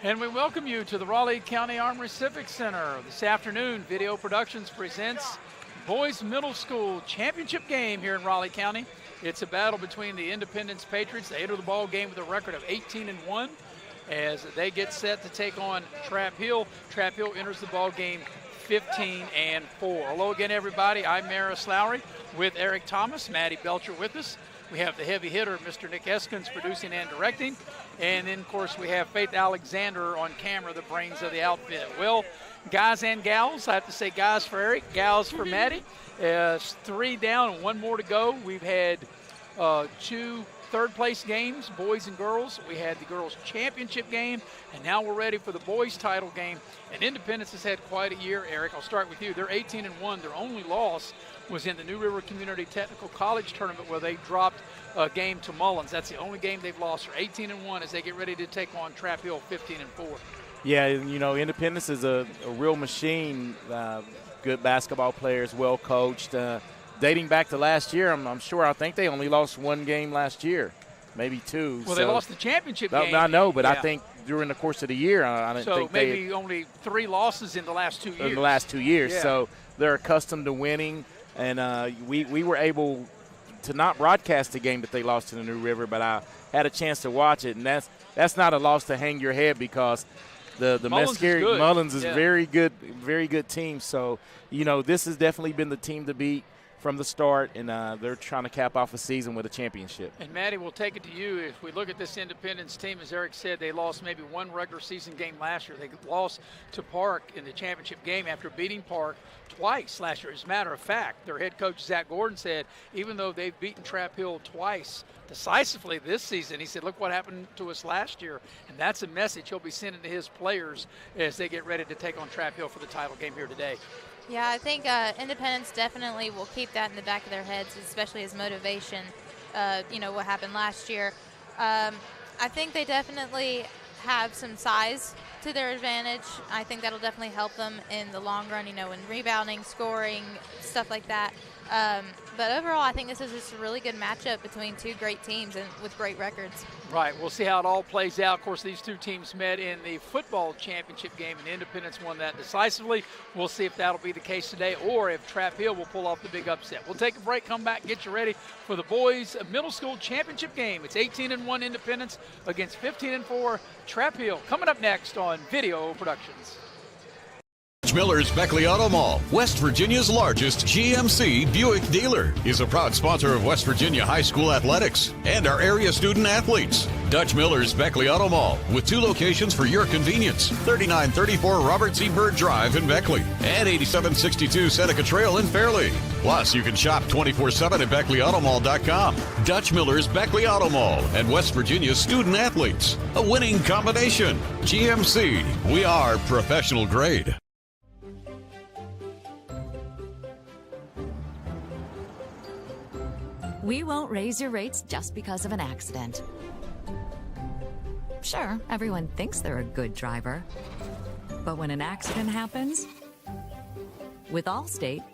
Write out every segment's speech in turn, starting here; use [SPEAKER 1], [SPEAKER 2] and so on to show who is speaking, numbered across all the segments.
[SPEAKER 1] And we welcome you to the Raleigh County Armory Civic Center. This afternoon, Video Productions presents Boys Middle School Championship game here in Raleigh County. It's a battle between the Independence Patriots. They enter the ball game with a record of 18-1 as they get set to take on Trap Hill. Trap Hill enters the ball game 15-4. Hello again, everybody. I'm Maris Lowry with Eric Thomas, Maddie Belcher with us. We have the heavy hitter, Mr. Nick Eskins, producing and directing. And then, of course, we have Faith Alexander on camera, the brains of the outfit. Well, guys and gals, I have to say guys for Eric, gals for Maddie. 3 down and 1 more to go. We've had 2 third-place games, boys and girls. We had the girls' championship game, and now we're ready for the boys' title game. And Independence has had quite a year, Eric. I'll start with you. They're 18-1. Their only loss was in the New River Community Technical College Tournament where they dropped a game to Mullins. That's the only game they've lost. They're 18-1 as they get ready to take on Trap Hill 15-4.
[SPEAKER 2] Yeah, you know, Independence is a real machine. Good basketball players, well coached. Dating back to last year, I think they only lost 1 game last year, maybe 2.
[SPEAKER 1] Well, they lost the championship game.
[SPEAKER 2] I know, but yeah. I think during the course of the year, I didn't think
[SPEAKER 1] maybe only 3 losses in the last 2 years.
[SPEAKER 2] In the last 2 years,
[SPEAKER 1] yeah.
[SPEAKER 2] So they're accustomed to winning, and we were able to not broadcast the game that they lost to the New River, but I had a chance to watch it, and that's not a loss to hang your head because the Mullins is very good team. So, you know, this has definitely been the team to beat from the start, and they're trying to cap off a season with a championship.
[SPEAKER 1] And, Maddie, we'll take it to you. If we look at this Independence team, as Eric said, they lost maybe 1 regular season game last year. They lost to Park in the championship game after beating Park twice last year. As a matter of fact, their head coach, Zach Gordon, said even though they've beaten Trap Hill twice decisively this season, he said, look what happened to us last year. And that's a message he'll be sending to his players as they get ready to take on Trap Hill for the title game here today.
[SPEAKER 3] Yeah, I think Independence definitely will keep that in the back of their heads, especially as motivation, you know, what happened last year. I think they definitely have some size to their advantage. I think that'll definitely help them in the long run, you know, in rebounding, scoring, stuff like that. But overall, I think this is just a really good matchup between 2 great teams and with great records.
[SPEAKER 1] Right. We'll see how it all plays out. Of course, these 2 teams met in the football championship game, and Independence won that decisively. We'll see if that'll be the case today or if Trap Hill will pull off the big upset. We'll take a break, come back, get you ready for the boys' middle school championship game. It's 18-1 Independence against 15-4 Trap Hill. Coming up next on Video Productions.
[SPEAKER 4] Miller's Beckley Auto Mall, West Virginia's largest GMC Buick dealer, is a proud sponsor of West Virginia High School athletics and our area student athletes. Dutch Miller's Beckley Auto Mall, with 2 locations for your convenience: 3934 Robert C. Byrd Drive in Beckley and 8762 Seneca Trail in Fairleigh. Plus, you can shop 24/7 at BeckleyAutomall.com. Dutch Miller's Beckley Auto Mall and West Virginia's student athletes. A winning combination. GMC, we are professional grade.
[SPEAKER 5] We won't raise your rates just because of an accident. Sure, everyone thinks they're a good driver. But when an accident happens, with Allstate,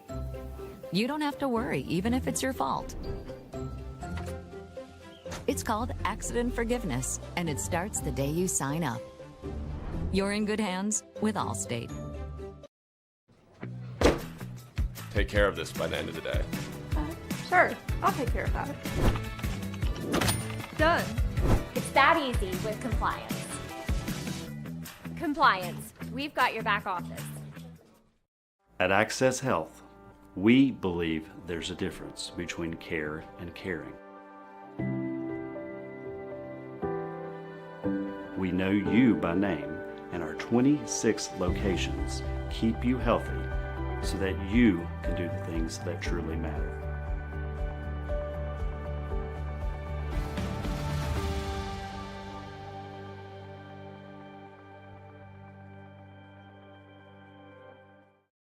[SPEAKER 5] you don't have to worry, even if it's your fault. It's called accident forgiveness, and it starts the day you sign up. You're in good hands with Allstate.
[SPEAKER 6] Take care of this by the end of the day.
[SPEAKER 7] Sure, I'll take care of that. Done.
[SPEAKER 8] It's that easy with compliance. Compliance, we've got your back office.
[SPEAKER 9] At Access Health, we believe there's a difference between care and caring. We know you by name, and our 26 locations keep you healthy so that you can do the things that truly matter.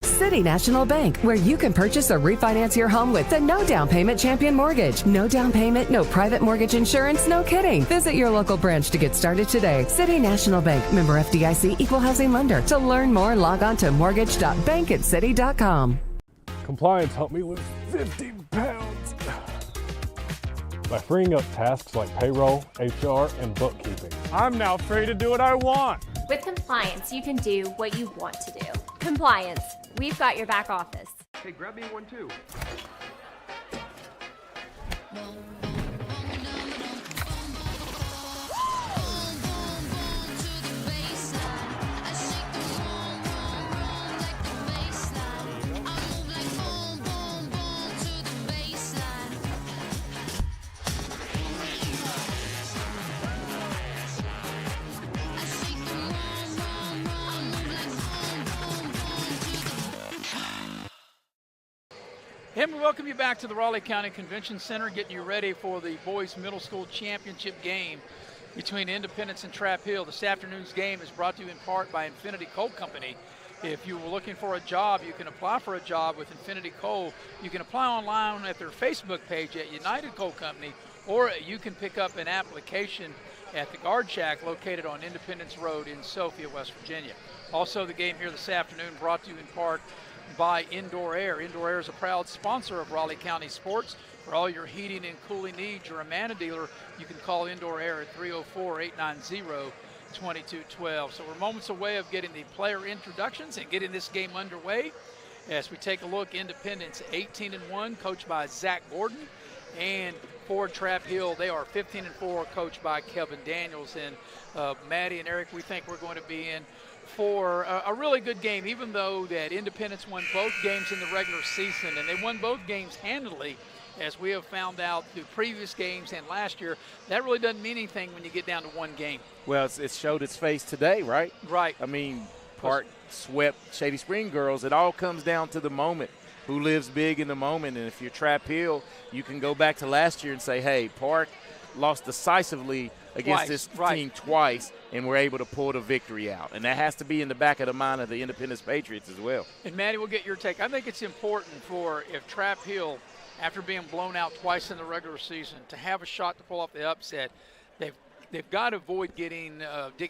[SPEAKER 10] City National Bank, where you can purchase or refinance your home with the no down payment Champion Mortgage. No down payment, no private mortgage insurance, no kidding. Visit your local branch to get started today. City National Bank, member FDIC, equal housing lender. To learn more, log on to mortgage.bankatcity.com.
[SPEAKER 11] Compliance helped me lose 50 pounds by freeing up tasks like payroll, HR, and bookkeeping. I'm now free to do what I want.
[SPEAKER 8] With Compliance, you can do what you want to do. Compliance, we've got your back office.
[SPEAKER 12] Hey, grab me one too.
[SPEAKER 1] And we welcome you back to the Raleigh County Convention Center, getting you ready for the boys middle school championship game between Independence and Trap Hill. This afternoon's game is brought to you in part by Infinity Coal Company. If you were looking for a job, you can apply for a job with Infinity Coal. You can apply online at their Facebook page at United Coal Company, or you can pick up an application at the Guard Shack located on Independence Road in Sophia, West Virginia. Also, the game here this afternoon brought to you in part by Indoor Air. Indoor Air is a proud sponsor of Raleigh County sports. For all your heating and cooling needs, you're a Amana dealer, you can call Indoor Air at 304-890-2212. So we're moments away of getting the player introductions and getting this game underway. As we take a look, Independence 18-1, coached by Zach Gordon, and for Trap Hill, they are 15-4, coached by Kevin Daniels. And Maddie and Eric, we think we're going to be in for a really good game, even though that Independence won both games in the regular season, and they won both games handily. As we have found out through previous games and last year, that really doesn't mean anything when you get down to one game.
[SPEAKER 2] Well, it showed its face today, right?
[SPEAKER 1] Right.
[SPEAKER 2] I mean, Park swept Shady Spring girls. It all comes down to the moment. Who lives big in the moment? And if you're Trap Hill, you can go back to last year and say, hey, Park lost decisively against this team twice, and we're able to pull the victory out. And that has to be in the back of the mind of the Independence Patriots as well.
[SPEAKER 1] And, Maddie, we'll get your take. I think it's important for, if Trap Hill, after being blown out twice in the regular season, to have a shot to pull off the upset. They've got to avoid digging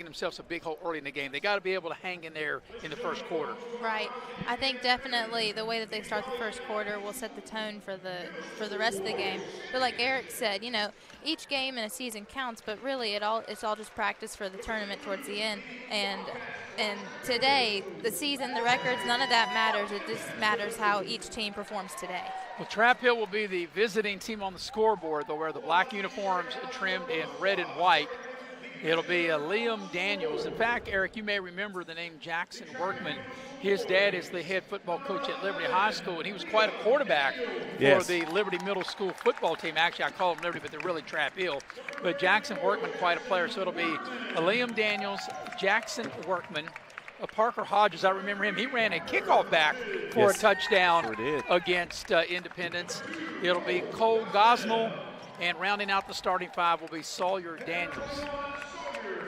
[SPEAKER 1] themselves a big hole early in the game. They got to be able to hang in there in the first quarter.
[SPEAKER 3] Right. I think definitely the way that they start the first quarter will set the tone for the rest of the game. But like Eric said, you know, each game in a season counts, but really it's all just practice for the tournament towards the end. And today, the season, the records, none of that matters. It just matters how each team performs today.
[SPEAKER 1] Well, Trap Hill will be the visiting team on the scoreboard. They'll wear the black uniforms trimmed in red and white. It'll be Liam Daniels. In fact, Eric, you may remember the name Jackson Workman. His dad is the head football coach at Liberty High School, and he was quite a quarterback for the Liberty Middle School football team. Actually, I call them Liberty, but they're really Trap Hill. But Jackson Workman, quite a player. So it'll be Liam Daniels, Jackson Workman, Parker Hodges. I remember him. He ran a kickoff back for a touchdown against Independence. It'll be Cole Gosnell, and rounding out the starting five will be Sawyer Daniels.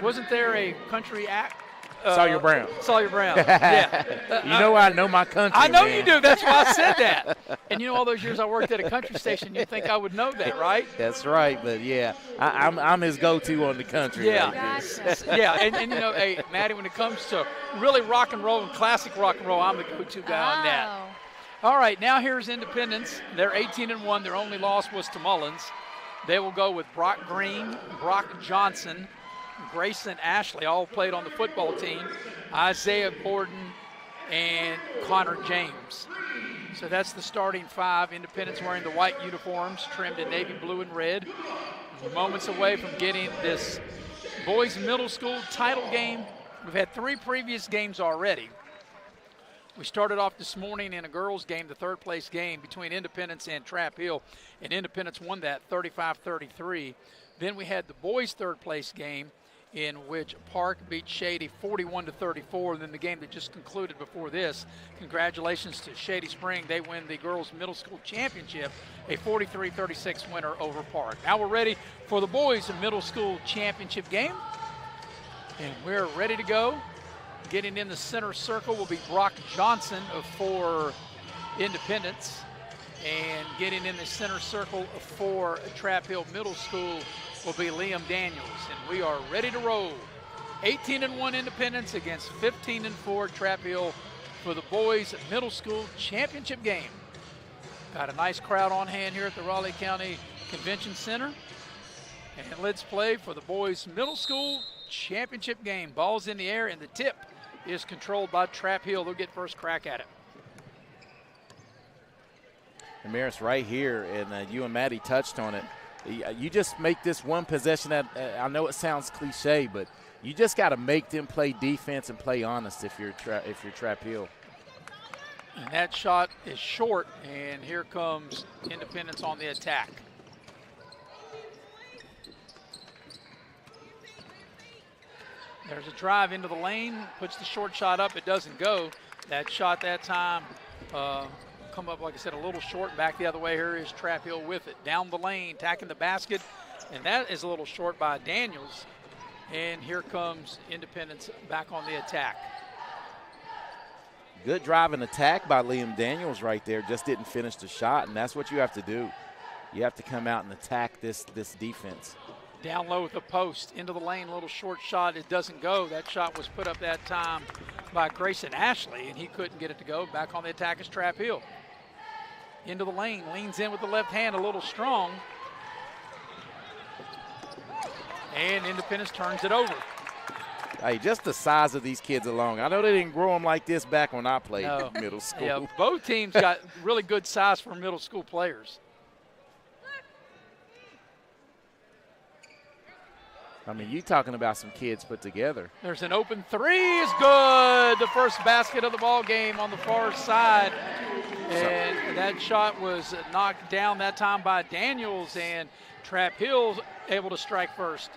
[SPEAKER 1] Wasn't there a country act?
[SPEAKER 2] Sawyer Brown.
[SPEAKER 1] Sawyer Brown, yeah.
[SPEAKER 2] You know I know my country,
[SPEAKER 1] I know
[SPEAKER 2] man.
[SPEAKER 1] you do. That's why I said that. And you know, all those years I worked at a country station, you'd think I would know that, right?
[SPEAKER 2] That's right. But, yeah, I'm his go-to on the country.
[SPEAKER 1] Yeah.
[SPEAKER 3] Gotcha.
[SPEAKER 1] Yeah, and you know, hey, Maddie, when it comes to really rock and roll and classic rock and roll, I'm the go-to guy on that. All right, now here's Independence. They're 18-1. Their only loss was to Mullins. They will go with Brock Green, Brock Johnson, Grayson Ashley, all played on the football team, Isaiah Gordon, and Connor James. So that's the starting five. Independence wearing the white uniforms, trimmed in navy blue and red. We're moments away from getting this boys middle school title game. We've had 3 previous games already. We started off this morning in a girls' game, the third-place game between Independence and Trap Hill, and Independence won that 35-33. Then we had the boys' third-place game, in which Park beat Shady 41-34, and then the game that just concluded before this. Congratulations to Shady Spring. They win the girls' middle school championship, a 43-36 winner over Park. Now we're ready for the boys' middle school championship game, and we're ready to go. Getting in the center circle will be Brock Johnson for Independence, and getting in the center circle for Trap Hill Middle School will be Liam Daniels, and we are ready to roll. 18-1 Independence against 15-4 Trap Hill for the boys middle school championship game. Got a nice crowd on hand here at the Raleigh County Convention Center, and let's play for the boys middle school championship game. Ball's in the air, and the tip is controlled by Trap Hill. They'll get first crack at it.
[SPEAKER 2] Damaris right here, and you and Maddie touched on it. You just make this one possession that I know it sounds cliche, but you just got to make them play defense and play honest if you're Trap Hill.
[SPEAKER 1] And that shot is short, and here comes Independence on the attack. There's a drive into the lane, puts the short shot up, it doesn't go. That shot that time come up, like I said, a little short. Back the other way, here is Trap Hill with it. Down the lane, attacking the basket, and that is a little short by Daniels. And here comes Independence back on the attack.
[SPEAKER 2] Good drive and attack by Liam Daniels right there, just didn't finish the shot, and that's what you have to do. You have to come out and attack this defense.
[SPEAKER 1] Down low with the post, into the lane, a little short shot, it doesn't go. That shot was put up that time by Grayson Ashley, and he couldn't get it to go. Back on the attack is Trap Hill. Into the lane, leans in with the left hand, a little strong. And Independence turns it over.
[SPEAKER 2] Hey, just the size of these kids alone. I know they didn't grow them like this back when I played middle school.
[SPEAKER 1] Yeah, both teams got really good size for middle school players.
[SPEAKER 2] I mean, you talking about some kids put together.
[SPEAKER 1] There's an open three, is good. The first basket of the ball game on the far side. And that shot was knocked down that time by Daniels, and Trap Hill able to strike first.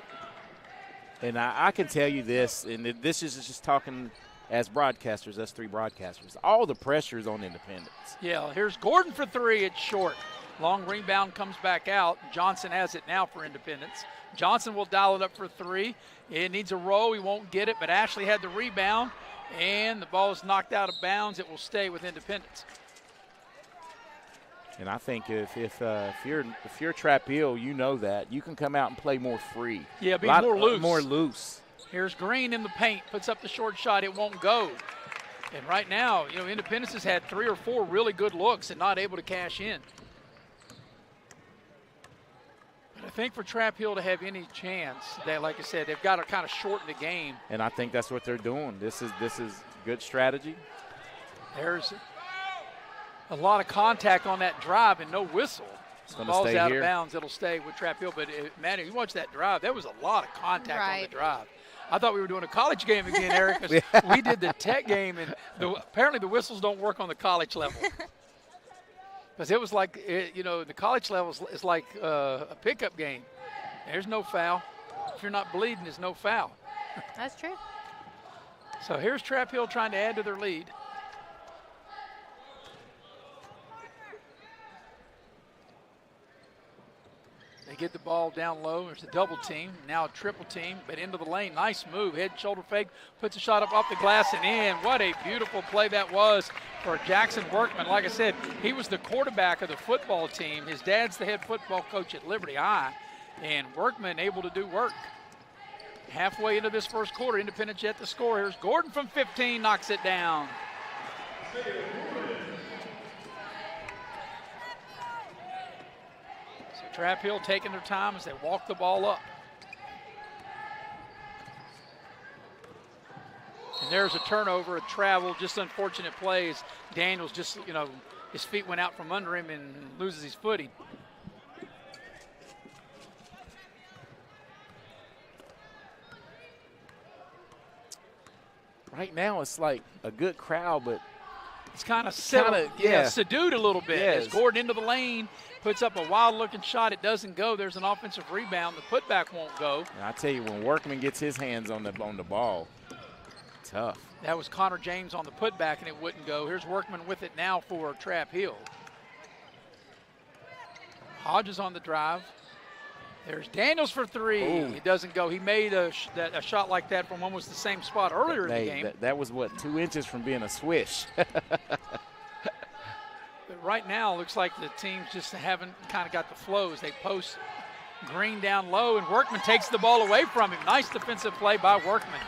[SPEAKER 2] And I can tell you this, and this is just talking as broadcasters, us three broadcasters, all the pressure is on Independence.
[SPEAKER 1] Yeah, here's Gordon for three. It's short. Long rebound comes back out. Johnson has it now for Independence. Johnson will dial it up for three. It needs a roll. He won't get it, but Ashley had the rebound, and the ball is knocked out of bounds. It will stay with Independence.
[SPEAKER 2] And I think if you're Trap Hill, you know that. You can come out and play more free.
[SPEAKER 1] Yeah, be more loose.
[SPEAKER 2] More loose.
[SPEAKER 1] Here's Green in the paint, puts up the short shot. It won't go. And right now, Independence has had 3 or 4 really good looks and not able to cash in. But I think for Trap Hill to have any chance, that, like I said, they've got to kind of shorten the game.
[SPEAKER 2] And I think that's what they're doing. This is good strategy.
[SPEAKER 1] There's a lot of contact on that drive and no whistle. The ball's out of bounds. It'll stay with Trap Hill. But, man, if you watch that drive, there was a lot of contact on the drive. I thought we were doing a college game again, Eric, because we did the Tech game, and apparently the whistles don't work on the college level. Because it was like, the college level is like a pickup game. There's no foul. If you're not bleeding, there's no foul.
[SPEAKER 3] That's true.
[SPEAKER 1] So here's Trap Hill trying to add to their lead. They get the ball down low. There's a double team, now a triple team, but into the lane. Nice move. Head shoulder fake, puts a shot up off the glass and in. What a beautiful play that was for Jackson Workman. Like I said, he was the quarterback of the football team. His dad's the head football coach at Liberty High, and Workman able to do work. Halfway into this first quarter, Independence yet to score. Here's Gordon from 15, knocks it down. Trap Hill taking their time as they walk the ball up. And there's a turnover, a travel, just unfortunate plays. Daniels just, his feet went out from under him and loses his footing.
[SPEAKER 2] Right now it's like a good crowd, but
[SPEAKER 1] it's kind of subdued a little bit.
[SPEAKER 2] Yes.
[SPEAKER 1] As Gordon into the lane, puts up a wild-looking shot. It doesn't go. There's an offensive rebound. The putback won't go.
[SPEAKER 2] And I tell you, when Workman gets his hands on the ball, tough.
[SPEAKER 1] That was Connor James on the putback, and it wouldn't go. Here's Workman with it now for Trap Hill. Hodges on the drive. There's Daniels for three.
[SPEAKER 2] Ooh.
[SPEAKER 1] It doesn't go. He made a shot like that from almost the same spot earlier in the game.
[SPEAKER 2] That was, 2 inches from being a swish.
[SPEAKER 1] But right now, it looks like the teams just haven't kind of got the flows. They post Green down low, and Workman takes the ball away from him. Nice defensive play by Workman.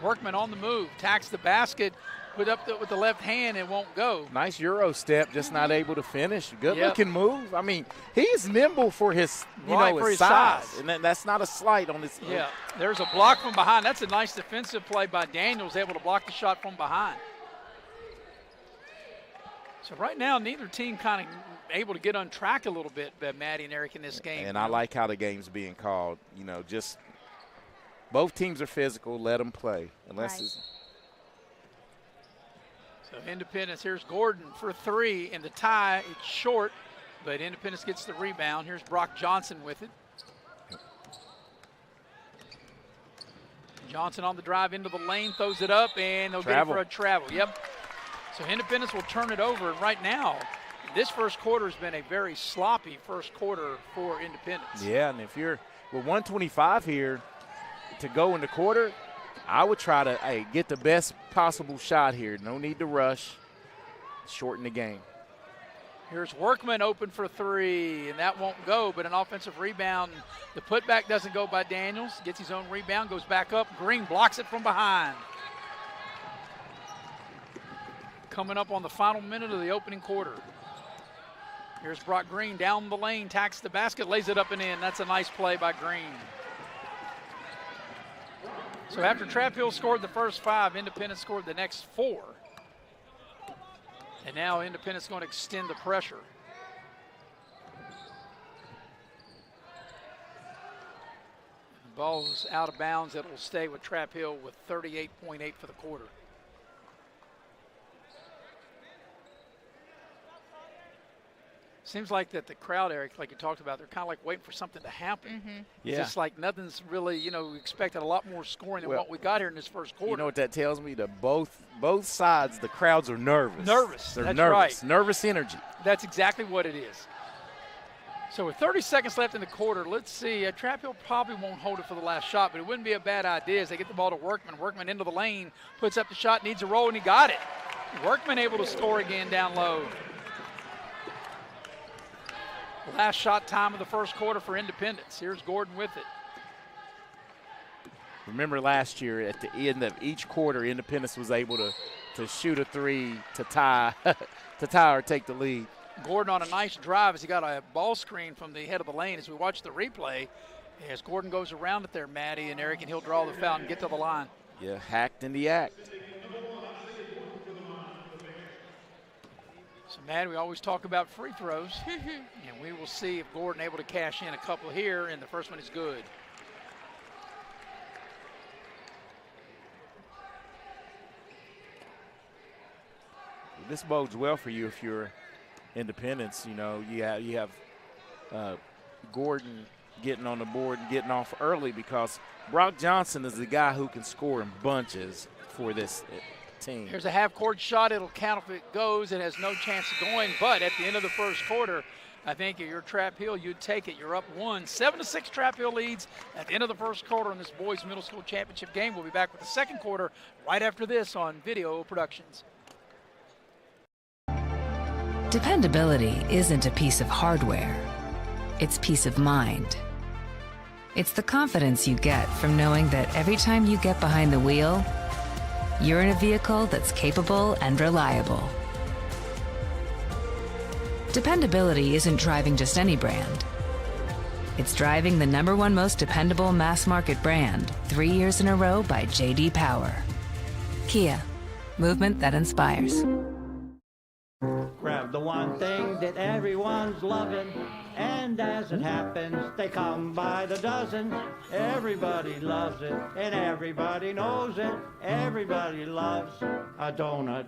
[SPEAKER 1] Workman on the move, tacks the basket, put up with the left hand, it won't go.
[SPEAKER 2] Nice Euro step, just not able to finish. Good-looking move. I mean, he's nimble for his, his size. And that's not a slight on his.
[SPEAKER 1] Yeah, there's a block from behind. That's a nice defensive play by Daniels, able to block the shot from behind. So right now, neither team kind of able to get on track a little bit, Maddie and Eric, in this game.
[SPEAKER 2] And I like how the game's being called. Just both teams are physical. Let them play. Unless it's.
[SPEAKER 1] So Independence, here's Gordon for three, and the tie, it's short, but Independence gets the rebound. Here's Brock Johnson with it. Johnson on the drive into the lane, throws it up, and they'll get it for a travel. Yep. So Independence will turn it over, and right now, this first quarter has been a very sloppy first quarter for Independence.
[SPEAKER 2] Yeah, and if you're with 125 here to go in the quarter, I would try to get the best possible shot here. No need to rush. Shorten the game.
[SPEAKER 1] Here's Workman open for three, and that won't go, but an offensive rebound. The putback doesn't go by Daniels. Gets his own rebound, goes back up. Green blocks it from behind. Coming up on the final minute of the opening quarter. Here's Brock Green down the lane, tacks the basket, lays it up and in. That's a nice play by Green. So after Trap Hill scored the first five, Independence scored the next four. And now Independence going to extend the pressure. The ball's out of bounds. It will stay with Trap Hill with 38.8 for the quarter. Seems like that the crowd, Eric, like you talked about, they're kind of like waiting for something to happen.
[SPEAKER 3] Mm-hmm.
[SPEAKER 2] Yeah.
[SPEAKER 1] Just like nothing's really, we expected a lot more scoring than what we got here in this first quarter.
[SPEAKER 2] You know what that tells me? That both sides, the crowds are nervous.
[SPEAKER 1] They're
[SPEAKER 2] nervous.
[SPEAKER 1] Right.
[SPEAKER 2] Nervous energy.
[SPEAKER 1] That's exactly what it is. So with 30 seconds left in the quarter, let's see. Trap Hill probably won't hold it for the last shot, but it wouldn't be a bad idea as they get the ball to Workman. Workman into the lane, puts up the shot, needs a roll, and he got it. Workman able to score again down low. Last shot time of the first quarter for Independence. Here's Gordon with it.
[SPEAKER 2] Remember last year at the end of each quarter, Independence was able to shoot a three to tie or take the lead.
[SPEAKER 1] Gordon on a nice drive as he got a ball screen from the head of the lane. As we watch the replay, as Gordon goes around it there, Maddie and Eric, and he'll draw the foul and get to the line.
[SPEAKER 2] Yeah, hacked in the act.
[SPEAKER 1] So, Matt, we always talk about free throws, and we will see if Gordon able to cash in a couple here, and the first one is good.
[SPEAKER 2] This bodes well for you if you're Independence. You have Gordon getting on the board and getting off early because Brock Johnson is the guy who can score in bunches for this team.
[SPEAKER 1] Here's a half-court shot. It'll count if it goes. It has no chance of going, but at the end of the first quarter, I think if you're Trap Hill, you'd take it. You're up 1. 7-6 Trap Hill leads at the end of the first quarter in this boys middle school championship game. We'll be back with the second quarter right after this on Video Productions.
[SPEAKER 12] Dependability isn't a piece of hardware. It's peace of mind. It's the confidence you get from knowing that every time you get behind the wheel, you're in a vehicle that's capable and reliable. Dependability isn't driving just any brand. It's driving the #1 most dependable mass market brand 3 years in a row by J.D. Power. Kia, movement that inspires.
[SPEAKER 13] Grab the one thing that everyone's loving, and as it happens, they come by the dozen. Everybody loves it, and everybody knows it. Everybody loves a donut.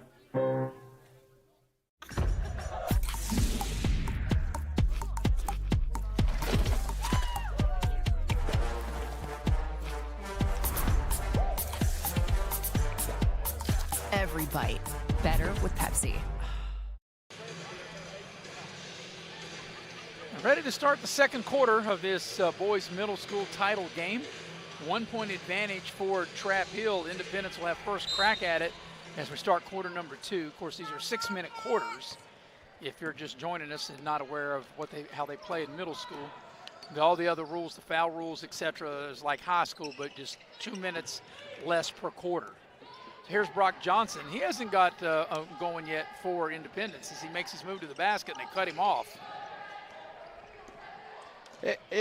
[SPEAKER 5] Every bite better with Pepsi.
[SPEAKER 1] Ready to start the second quarter of this boys middle school title game. 1 point advantage for Trap Hill. Independence will have first crack at it as we start quarter number 2. Of course, these are 6-minute quarters. If you're just joining us and not aware of how they play in middle school, all the other rules, the foul rules, etc., is like high school, but just 2 minutes less per quarter. Here's Brock Johnson. He hasn't got going yet for Independence as he makes his move to the basket and they cut him off.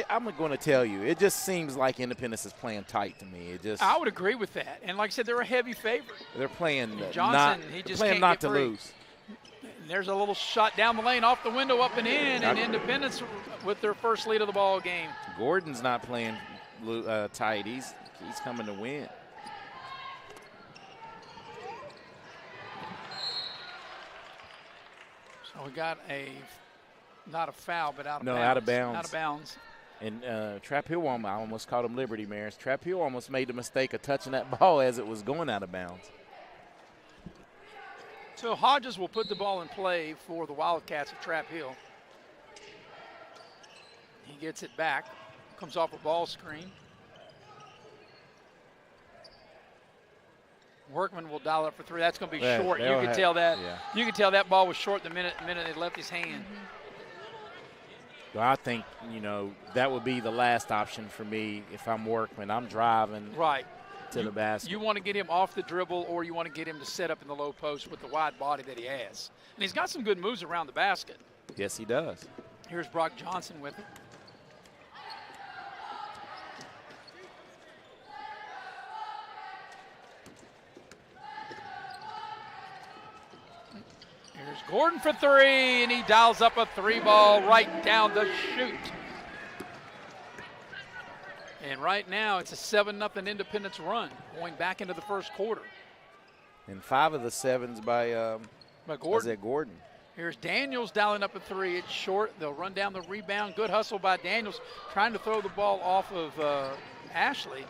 [SPEAKER 2] I'm going to tell you, it just seems like Independence is playing tight to me.
[SPEAKER 1] I would agree with that. And like I said, they're a heavy favorite.
[SPEAKER 2] They're playing
[SPEAKER 1] Johnson, he just can't
[SPEAKER 2] not
[SPEAKER 1] get
[SPEAKER 2] to
[SPEAKER 1] free.
[SPEAKER 2] lose.
[SPEAKER 1] And there's a little shot down the lane, off the window, up and in, and Independence with their first lead of the ball game.
[SPEAKER 2] Gordon's not playing tight. He's coming to win.
[SPEAKER 1] So we got not a foul, but out of bounds.
[SPEAKER 2] No, out of bounds.
[SPEAKER 1] Out of bounds.
[SPEAKER 2] And Trap Hill, I almost called him Liberty Mariners. Trap Hill almost made the mistake of touching that ball as it was going out of bounds.
[SPEAKER 1] So Hodges will put the ball in play for the Wildcats of Trap Hill. He gets it back, comes off a ball screen. Workman will dial up for three. That's going to be short. You can tell that. Yeah. You can tell that ball was short the minute it left his hand.
[SPEAKER 2] Well, I think, that would be the last option for me if I'm Workman. I'm driving to the basket.
[SPEAKER 1] You want to get him off the dribble, or you want to get him to set up in the low post with the wide body that he has. And he's got some good moves around the basket.
[SPEAKER 2] Yes, he does.
[SPEAKER 1] Here's Brock Johnson with it. Here's Gordon for three, and he dials up a three ball right down the chute. And right now it's a 7-0 Independence run going back into the first quarter.
[SPEAKER 2] And 5 of the 7s by
[SPEAKER 1] Gordon.
[SPEAKER 2] Gordon.
[SPEAKER 1] Here's Daniels dialing up a three. It's short. They'll run down the rebound. Good hustle by Daniels, trying to throw the ball off of Ashley.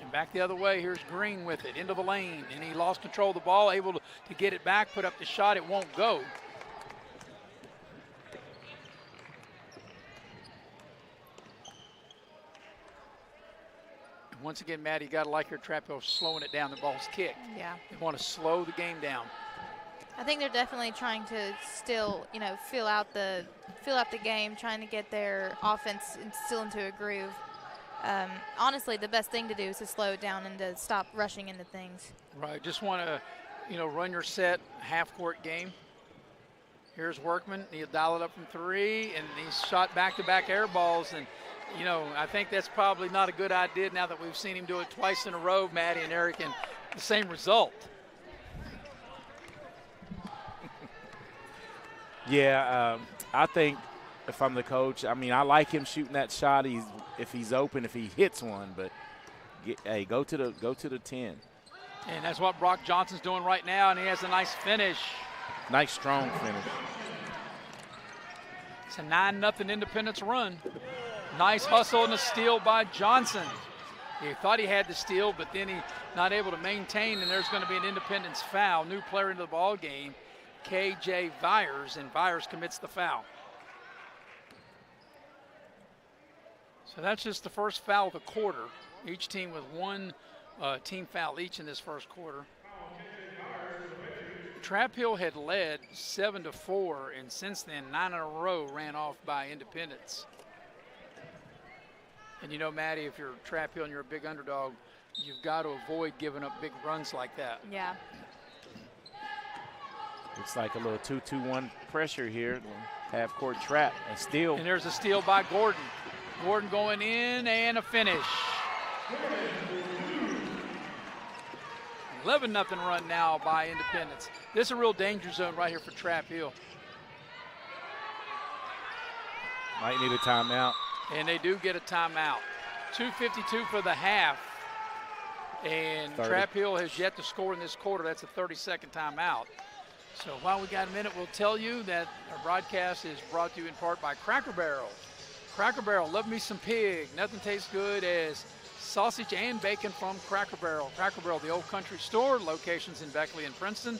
[SPEAKER 1] And back the other way, here's Green with it into the lane. And he lost control of the ball, able to get it back, put up the shot. It won't go. Once again, Matt, you got to like your Trap Hill slowing it down. The ball's kicked.
[SPEAKER 3] Yeah.
[SPEAKER 1] They want to slow the game down.
[SPEAKER 3] I think they're definitely trying to still, feel out the game, trying to get their offense still into a groove. Honestly, the best thing to do is to slow it down and to stop rushing into things.
[SPEAKER 1] Right. Just want to, run your set half-court game. Here's Workman. He'll dial it up from three, and he's shot back-to-back air balls. And I think that's probably not a good idea now that we've seen him do it twice in a row, Maddie and Eric, and the same result.
[SPEAKER 2] Yeah, I think if I'm the coach, I like him shooting that shot. If he's open, if he hits one, but go to the 10.
[SPEAKER 1] And that's what Brock Johnson's doing right now, and he has a nice finish.
[SPEAKER 2] Nice strong finish.
[SPEAKER 1] It's a 9-0 Independence run. Nice hustle and a steal by Johnson. He thought he had the steal, but then he not able to maintain, and there's going to be an Independence foul. New player into the ball game, KJ Vyers, and Vyers commits the foul. So that's just the first foul of the quarter. Each team with one team foul each in this first quarter. Trap Hill had led 7-4, and since then 9 in a row ran off by Independence. And Maddie, if you're Trap Hill and you're a big underdog, you've got to avoid giving up big runs like that.
[SPEAKER 3] Yeah.
[SPEAKER 2] Looks like a little 2-2-1 pressure here. Half-court trap, a steal.
[SPEAKER 1] And there's a steal by Gordon. Gordon going in and a finish. 11-0 run now by Independence. This is a real danger zone right here for Trap Hill.
[SPEAKER 2] Might need a timeout.
[SPEAKER 1] And they do get a timeout. 2:52 for the half. And
[SPEAKER 2] 30.
[SPEAKER 1] Trap Hill has yet to score in this quarter. That's a 30-second timeout. So while we got a minute, we'll tell you that our broadcast is brought to you in part by Cracker Barrel. Cracker Barrel, love me some pig. Nothing tastes good as sausage and bacon from Cracker Barrel. Cracker Barrel, the old country store, locations in Beckley and Princeton.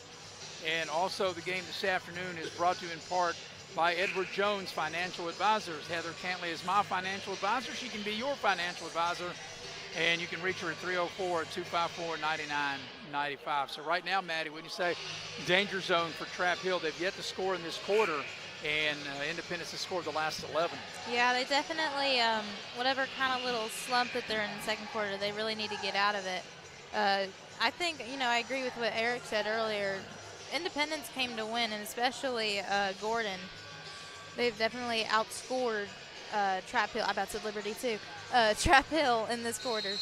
[SPEAKER 1] And also the game this afternoon is brought to you in part by Edward Jones Financial Advisors. Heather Cantley is my financial advisor. She can be your financial advisor. And you can reach her at 304-254-9995. So right now, Maddie, when you say danger zone for Trap Hill, they've yet to score in this quarter, and Independence has scored the last 11.
[SPEAKER 3] Yeah, they definitely, whatever kind of little slump that they're in the second quarter, they really need to get out of it. I think, I agree with what Eric said earlier. Independence came to win, and especially Gordon. They've definitely outscored Trap Hill. I about said Liberty too. Trap Hill in this quarter.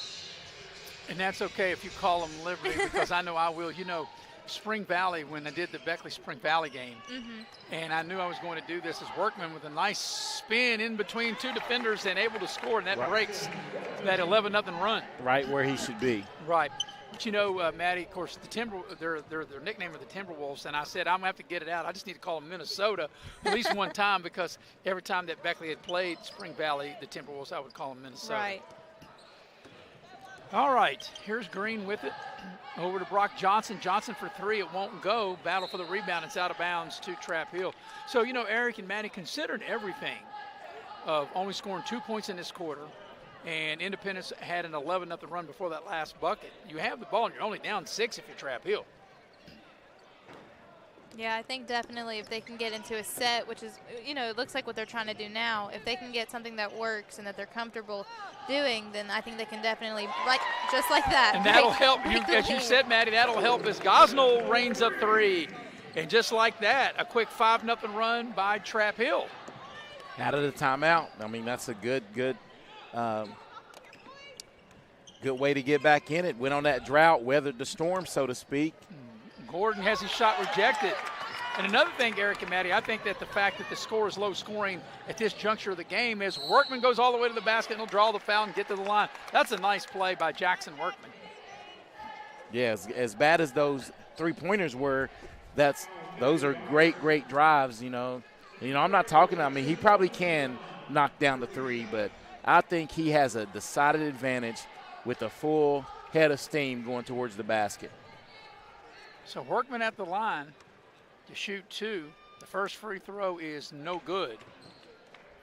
[SPEAKER 1] And that's okay if you call them Liberty, because I know I will. Spring Valley, when I did the Beckley-Spring Valley game, and I knew I was going to do this as Workman with a nice spin in between two defenders and able to score, and that breaks that 11-0 run.
[SPEAKER 2] Right where he should be.
[SPEAKER 1] Right. But Maddie, of course, their nickname are the Timberwolves, and I said I'm going to have to get it out. I just need to call them Minnesota at least one time, because every time that Beckley had played Spring Valley, the Timberwolves, I would call them Minnesota.
[SPEAKER 3] Right.
[SPEAKER 1] All right, here's Green with it. Over to Brock Johnson. Johnson for three, it won't go. Battle for the rebound, it's out of bounds to Trap Hill. So, Eric and Maddie considered everything of only scoring 2 points in this quarter, and Independence had an 11-0 run before that last bucket. You have the ball, and you're only down 6 if you're Trap Hill.
[SPEAKER 3] Yeah, I think definitely if they can get into a set, which is, it looks like what they're trying to do now, if they can get something that works and that they're comfortable doing, then I think they can definitely, just like that.
[SPEAKER 1] And that'll help, as you said, Maddie, that'll help as Gosnell reigns up 3. And just like that, a quick 5-0 run by Trap Hill.
[SPEAKER 2] Out of the timeout. I mean, that's a good way to get back in it. Went on that drought, weathered the storm, so to speak.
[SPEAKER 1] Gordon has his shot rejected. And another thing, Eric and Maddie, I think that the fact that the score is low scoring at this juncture of the game is Workman goes all the way to the basket and he'll draw the foul and get to the line. That's a nice play by Jackson Workman.
[SPEAKER 2] Yeah, as bad as those three-pointers were, those are great drives, I'm not talking, he probably can knock down the three, but I think he has a decided advantage with a full head of steam going towards the basket.
[SPEAKER 1] So Workman at the line to shoot 2. The first free throw is no good.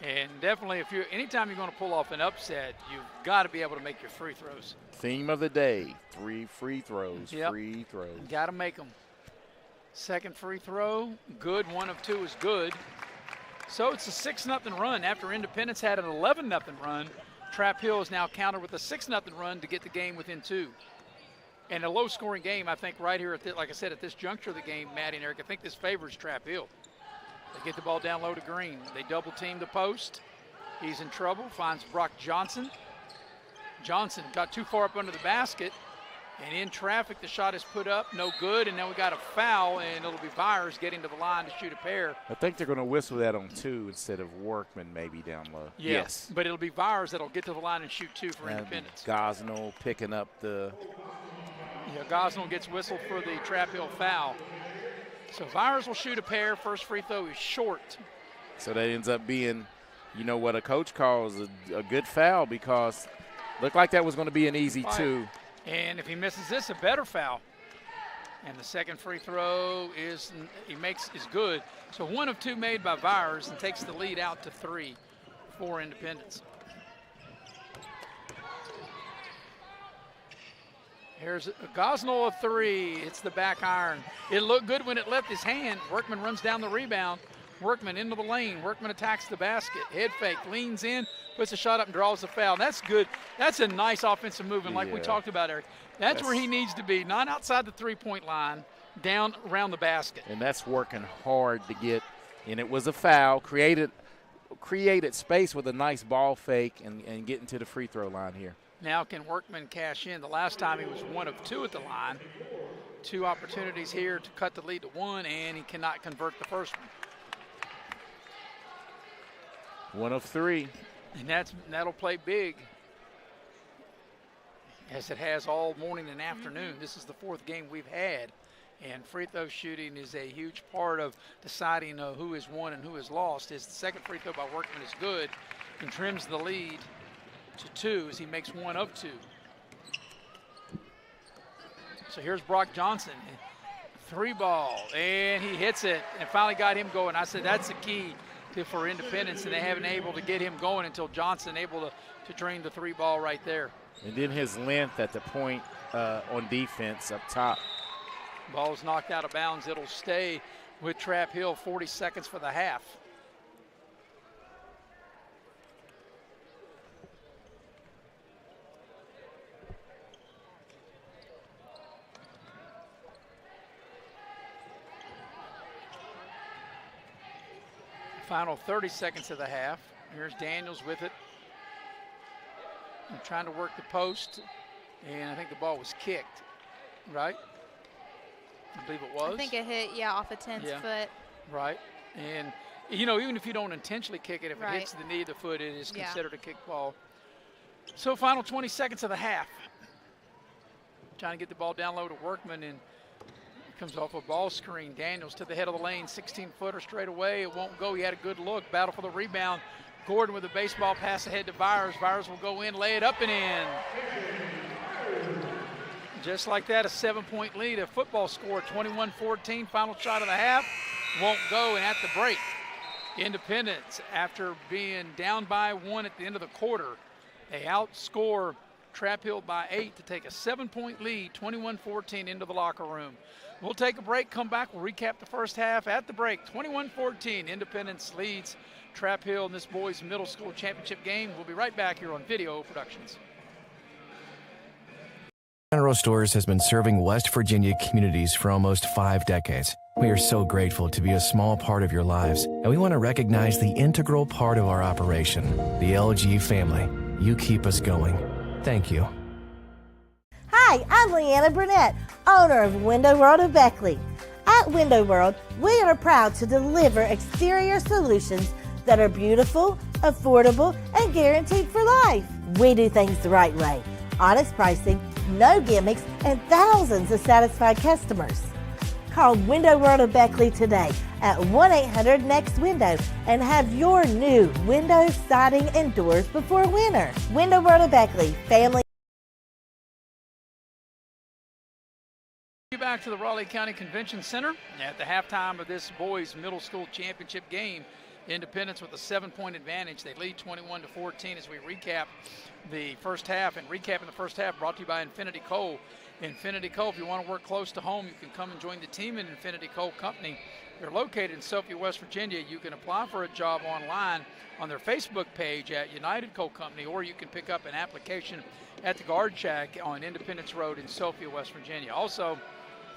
[SPEAKER 1] And definitely, anytime you're going to pull off an upset, you've got to be able to make your free throws.
[SPEAKER 2] Theme of the day: 3 free throws.
[SPEAKER 1] Yep.
[SPEAKER 2] Free throws.
[SPEAKER 1] Got to make them. Second free throw, good. 1 of 2 is good. So it's a 6-0 run. After Independence had an 11-0 run, Trap Hill is now countered with a 6-0 run to get the game within 2. And a low-scoring game, I think, right here, like I said, at this juncture of the game, Maddie and Eric, I think this favors Trap Hill. They get the ball down low to Green. They double-team the post. He's in trouble, finds Brock Johnson. Johnson got too far up under the basket, and in traffic, the shot is put up, no good, and now we got a foul, and it'll be Byers getting to the line to shoot a pair.
[SPEAKER 2] I think they're going to whistle that on 2 instead of Workman maybe down low.
[SPEAKER 1] Yes, but it'll be Byers that'll get to the line and shoot 2 for Independence.
[SPEAKER 2] Gosnell picking up the...
[SPEAKER 1] Yeah, Gosnell gets whistled for the Trap Hill foul. So Byers will shoot a pair. First free throw is short.
[SPEAKER 2] So that ends up being, what a coach calls a good foul, because looked like that was going to be an easy 2.
[SPEAKER 1] And if he misses this, a better foul. And the second free throw is good. So 1 of 2 made by Byers and takes the lead out to 3 for Independence. Here's Gosnell, a 3. It's the back iron. It looked good when it left his hand. Workman runs down the rebound. Workman into the lane. Workman attacks the basket. Head fake, leans in, puts a shot up and draws the foul. That's good. That's a nice offensive move, and like we talked about, Eric, that's where he needs to be, not outside the three-point line, down around the basket.
[SPEAKER 2] And that's working hard to get, and it was a foul, created space with a nice ball fake and getting to the free throw line here.
[SPEAKER 1] Now can Workman cash in? The last time he was 1 of 2 at the line. 2 opportunities here to cut the lead to 1, and he cannot convert the first one.
[SPEAKER 2] 1 of 3.
[SPEAKER 1] And that'll play big, as it has all morning and afternoon. This is the 4th game we've had, and free throw shooting is a huge part of deciding who has won and who has lost. His second free throw by Workman is good and trims the lead to 2 as he makes 1 of 2. So here's Brock Johnson, 3 ball, and he hits it and finally got him going. I said that's the key for Independence, and they haven't been able to get him going until Johnson able to drain the 3 ball right there.
[SPEAKER 2] And then his length at the point on defense up top.
[SPEAKER 1] Ball's knocked out of bounds. It'll stay with Trap Hill. 40 seconds for the half. Final 30 seconds of the half. Here's Daniels with it. And trying to work the post, and I think the ball was kicked, right? I believe it was.
[SPEAKER 3] I think it hit, off the 10th foot.
[SPEAKER 1] Right. And, even if you don't intentionally kick it, if it hits the knee of the foot, it is considered a kick ball. So final 20 seconds of the half. Trying to get the ball down low to Workman, and comes off a ball screen. Daniels to the head of the lane, 16-footer straight away. It won't go. He had a good look. Battle for the rebound. Gordon with a baseball pass ahead to Byers. Byers will go in, lay it up and in. Just like that, a 7-point lead. A football score, 21-14. Final shot of the half won't go, and at the break, Independence, after being down by 1 at the end of the quarter, they outscore Trap Hill by 8 to take a 7-point lead, 21-14 into the locker room. We'll take a break, come back, we'll recap the first half. At the break, 21-14, Independence leads Trap Hill in this boys middle school championship game. We'll be right back here on Video Productions.
[SPEAKER 14] General Stores has been serving West Virginia communities for almost 5 decades. We are so grateful to be a small part of your lives, and we want to recognize the integral part of our operation, the LG family. You keep us going. Thank you.
[SPEAKER 15] Hi, I'm Leanna Burnett, owner of Window World of Beckley. At Window World, we are proud to deliver exterior solutions that are beautiful, affordable, and guaranteed for life. We do things the right way. Honest pricing, no gimmicks, and thousands of satisfied customers. Call Window World of Beckley today at 1-800-NEXT-WINDOW and have your new windows, siding, and doors before winter. Window World of Beckley, family.
[SPEAKER 1] Back to the Raleigh County Convention Center at the halftime of this boys middle school championship game. Independence with a 7-point advantage. They lead 21-14 as we recap the first half. And recapping the first half brought to you by Infinity Coal. Infinity Coal, if you want to work close to home, you can come and join the team in Infinity Coal Company. They're located in Sophia, West Virginia. You can apply for a job online on their Facebook page at United Coal Company, or you can pick up an application at the Guard Shack on Independence Road in Sophia, West Virginia. Also,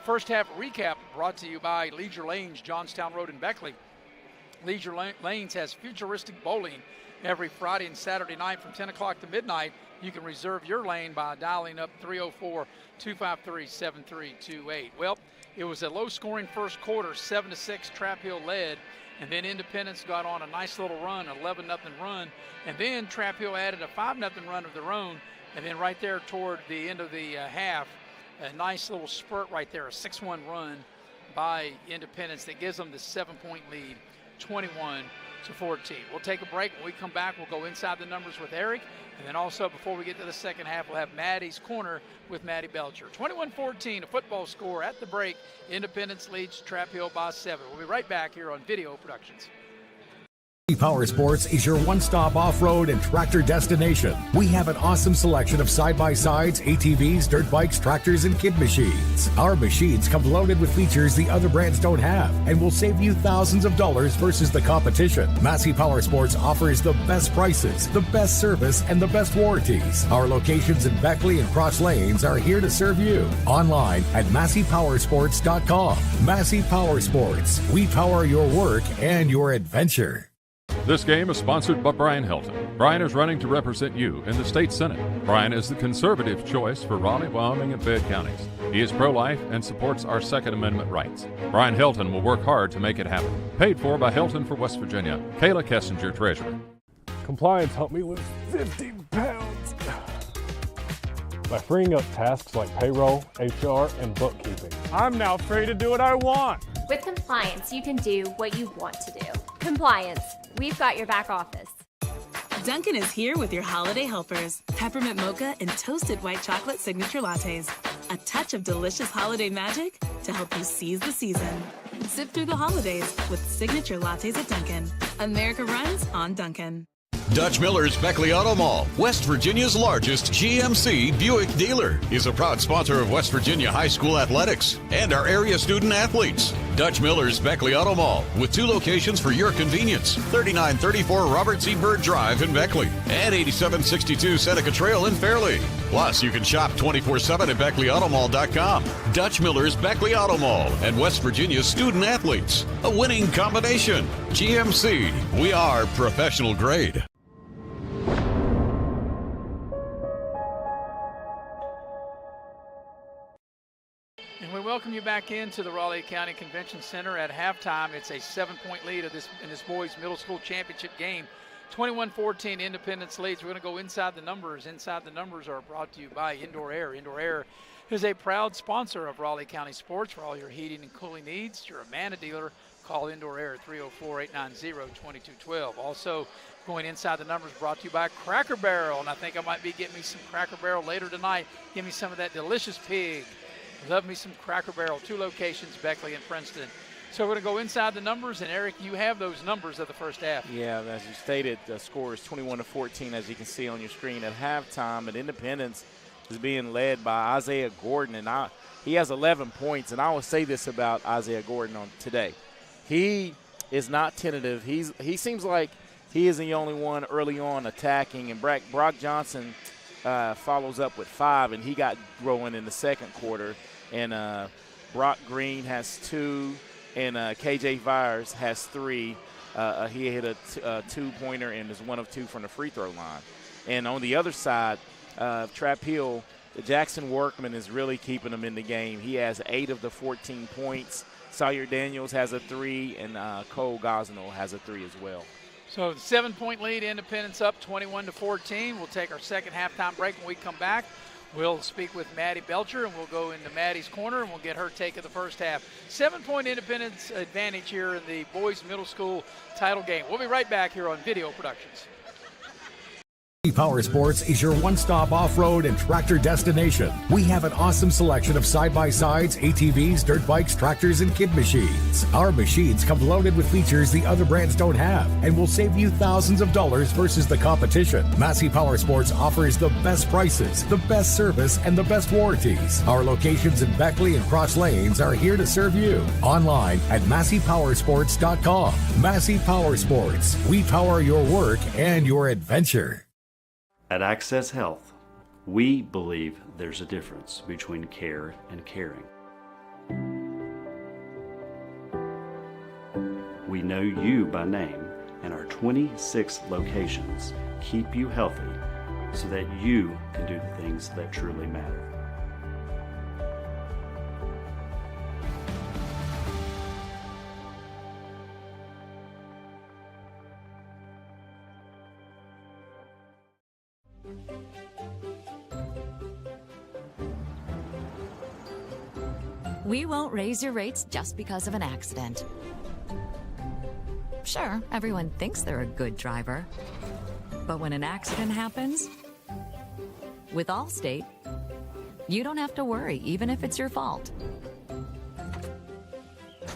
[SPEAKER 1] first half recap brought to you by Leisure Lanes, Johnstown Road in Beckley. Leisure Lanes has futuristic bowling every Friday and Saturday night from 10 o'clock to midnight. You can reserve your lane by dialing up 304-253-7328. Well, it was a low-scoring first quarter, 7-6, Trap Hill led, and then Independence got on a nice little run, 11-0 run, and then Trap Hill added a 5-0 run of their own, and then right there toward the end of the half, a nice little spurt right there, a 6-1 run by Independence that gives them the 7-point lead, 21-14. We'll take a break. When we come back, we'll go inside the numbers with Eric. And then also, before we get to the second half, we'll have Maddie's Corner with Maddie Belcher. 21-14, a football score at the break. Independence leads Trap Hill by 7. We'll be right back here on Video Productions.
[SPEAKER 16] Power Sports is your one-stop off-road and tractor destination. We have an awesome selection of side-by-sides, ATVs, dirt bikes, tractors, and kid machines. Our machines come loaded with features the other brands don't have and will save you thousands of dollars versus the competition. Massey Power Sports offers the best prices, the best service, and the best warranties. Our locations in Beckley and Cross Lanes are here to serve you. Online at MasseyPowersports.com. Massey Power Sports. We power your work and your adventure.
[SPEAKER 17] This game is sponsored by Brian Hilton. Brian is running to represent you in the state senate. Brian is the conservative choice for Raleigh, Wyoming, and Fayette counties. He is pro-life and supports our Second Amendment rights. Brian Hilton will work hard to make it happen. Paid for by Hilton for West Virginia. Kayla Kessinger, Treasurer.
[SPEAKER 11] Compliance helped me lose 50 pounds by freeing up tasks like payroll, HR, and bookkeeping. I'm now free to do what I want.
[SPEAKER 8] With compliance, you can do what you want to do. Compliance, we've got your back office.
[SPEAKER 18] Dunkin' is here with your holiday helpers. Peppermint mocha and toasted white chocolate signature lattes. A touch of delicious holiday magic to help you seize the season. Sip through the holidays with signature lattes at Dunkin'. America runs on Dunkin'.
[SPEAKER 4] Dutch Miller's Beckley Auto Mall, West Virginia's largest GMC Buick dealer, is a proud sponsor of West Virginia High School athletics and our area student athletes. Dutch Miller's Beckley Auto Mall, with 2 locations for your convenience. 3934 Robert C. Byrd Drive in Beckley and 8762 Seneca Trail in Fairleigh. Plus, you can shop 24/7 at BeckleyAutomall.com. Dutch Miller's Beckley Auto Mall and West Virginia's student athletes. A winning combination. GMC, we are professional grade.
[SPEAKER 1] And we welcome you back into the Raleigh County Convention Center. At halftime, it's a 7-point lead in this boys middle school championship game. 21-14 Independence leads. We're going to go inside the numbers. Inside the numbers are brought to you by Indoor Air. Indoor Air is a proud sponsor of Raleigh County sports. For all your heating and cooling needs, you're a Amana dealer. Call Indoor Air 304-890-2212. Also, going inside the numbers brought to you by Cracker Barrel. And I think I might be getting me some Cracker Barrel later tonight. Give me some of that delicious pig. Love me some Cracker Barrel. 2 locations, Beckley and Princeton. So we're going to go inside the numbers, and Eric, you have those numbers of the first half.
[SPEAKER 2] Yeah, as you stated, the score is 21-14, as you can see on your screen at halftime. And Independence is being led by Isaiah Gordon, and he has 11 points. And I will say this about Isaiah Gordon on today: he is not tentative. He seems like he isn't the only one early on attacking. And Brock Johnson follows up with 5, and he got going in the second quarter. And Brock Green has 2. And KJ Vyers has 3. He hit a 2-pointer and is 1 of 2 from the free throw line. And on the other side, Trap Hill, Jackson Workman is really keeping him in the game. He has 8 of the 14 points. Sawyer Daniels has a 3, and Cole Gosnell has a 3 as well.
[SPEAKER 1] So 7-point lead, Independence up 21-14. We'll take our second halftime break. When we come back, we'll speak with Maddie Belcher, and we'll go into Maddie's corner, and we'll get her take of the first half. 7-point Independence advantage here in the boys middle school title game. We'll be right back here on Video Productions.
[SPEAKER 16] Power Sports is your one-stop off-road and tractor destination. We have an awesome selection of side-by-sides, ATVs, dirt bikes, tractors, and kid machines. Our machines come loaded with features the other brands don't have and will save you thousands of dollars versus the competition. Massey Power Sports offers the best prices, the best service, and the best warranties. Our locations in Beckley and Cross Lanes are here to serve you. Online at MasseyPowersports.com. Massey Power Sports. We power your work and your adventure.
[SPEAKER 9] At Access Health, we believe there's a difference between care and caring. We know you by name, and our 26 locations keep you healthy so that you can do the things that truly matter.
[SPEAKER 5] We won't raise your rates just because of an accident. Sure, everyone thinks they're a good driver. But when an accident happens, with Allstate, you don't have to worry, even if it's your fault.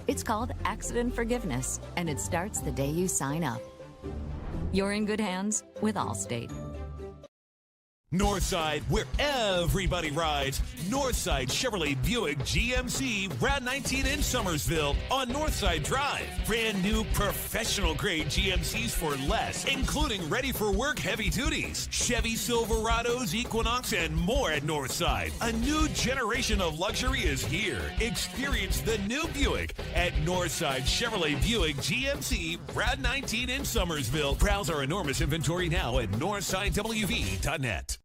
[SPEAKER 5] It's called accident forgiveness, and it starts the day you sign up. You're in good hands with Allstate.
[SPEAKER 19] Northside, where everybody rides. Northside Chevrolet Buick GMC Route 19 in Summersville on Northside Drive. Brand new professional grade GMCs for less, including ready for work heavy duties, Chevy Silverados, Equinox, and more at Northside. A new generation of luxury is here. Experience the new Buick at Northside Chevrolet Buick GMC Route 19 in Summersville. Browse our enormous inventory now at northsidewv.net.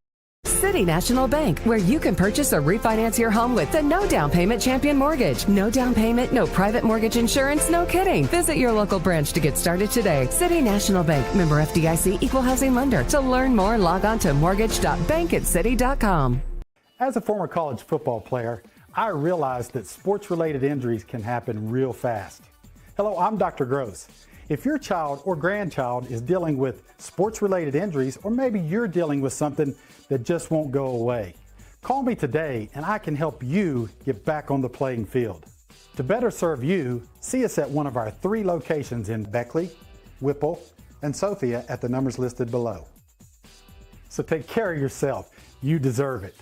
[SPEAKER 10] City National Bank, where you can purchase or refinance your home with the no down payment champion mortgage. No down payment, no private mortgage insurance, no kidding. Visit your local branch to get started today. City National Bank, member FDIC, equal housing lender. To learn more, log on to mortgage.bankatcity.com.
[SPEAKER 20] As a former college football player, I realized that sports-related injuries can happen real fast. Hello, I'm Dr. Gross. If your child or grandchild is dealing with sports-related injuries, or maybe you're dealing with something that just won't go away, call me today and I can help you get back on the playing field. To better serve you, see us at one of our 3 locations in Beckley, Whipple, and Sophia at the numbers listed below. So take care of yourself. You deserve it.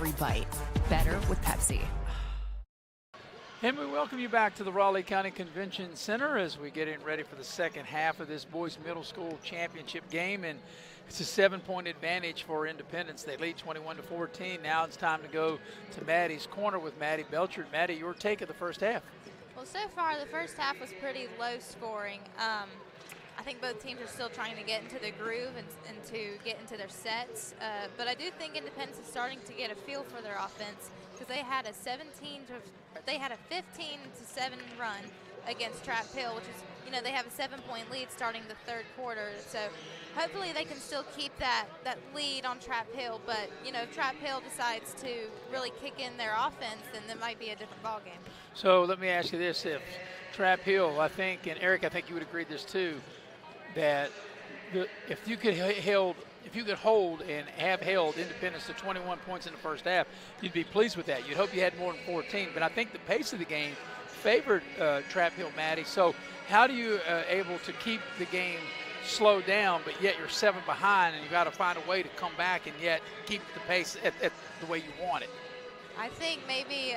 [SPEAKER 12] every bite. Better with Pepsi.
[SPEAKER 1] And we welcome you back to the Raleigh County Convention Center as we get in ready for the second half of this boys middle school championship game. And it's a 7-point advantage for Independence. They lead 21-14. Now it's time to go to Maddie's corner with Maddie Belcher. Maddie, your take of the first half.
[SPEAKER 3] Well, so far the first half was pretty low scoring. I think both teams are still trying to get into the groove and to get into their sets. But I do think Independence is starting to get a feel for their offense because they had a 15-7 run against Trap Hill, which is, you know, they have a 7-point lead starting the third quarter. So hopefully they can still keep that lead on Trap Hill. But, you know, if Trap Hill decides to really kick in their offense, then there might be a different ballgame.
[SPEAKER 1] So let me ask you this. If Trap Hill, I think, and Eric, I think you would agree this too, that if you could hold and have held Independence to 21 points in the first half, you'd be pleased with that. You'd hope you had more than 14. But I think the pace of the game favored Trap Hill, Maddie. So how do you able to keep the game slowed down, but yet you're 7 behind, and you got to find a way to come back and yet keep the pace at the way you want it?
[SPEAKER 3] I think maybe,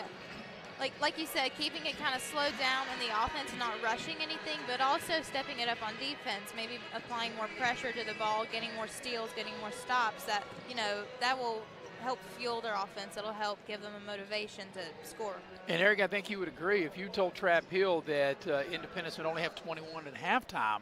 [SPEAKER 3] like you said, keeping it kind of slowed down in the offense, not rushing anything, but also stepping it up on defense, maybe applying more pressure to the ball, getting more steals, getting more stops. That, you know, that will help fuel their offense. It'll help give them a motivation to score. And
[SPEAKER 1] Eric, I think you would agree. If you told Trap Hill that Independence would only have 21 at halftime,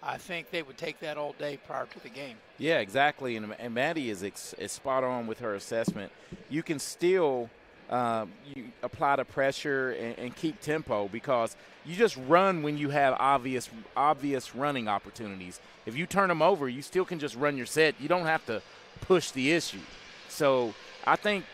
[SPEAKER 1] I think they would take that all day prior to the game.
[SPEAKER 2] Yeah, exactly. And Maddie is spot on with her assessment. You can still you apply the pressure and keep tempo because you just run when you have obvious running opportunities. If you turn them over, you still can just run your set. You don't have to push the issue. So I think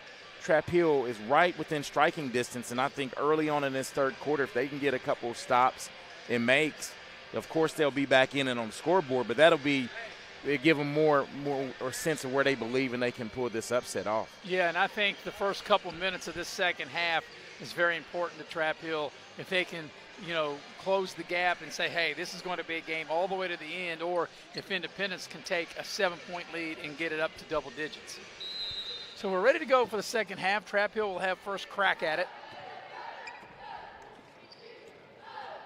[SPEAKER 2] Trap Hill is right within striking distance, and I think early on in this third quarter, if they can get a couple of stops and makes, of course they'll be back in and on the scoreboard, but that'll give them more or sense of where they believe and they can pull this upset off.
[SPEAKER 1] Yeah, and I think the first couple minutes of this second half is very important to Trap Hill. If they can, you know, close the gap and say, hey, this is going to be a game all the way to the end, or if Independence can take a 7-point lead and get it up to double digits. So we're ready to go for the second half. Trap Hill will have first crack at it.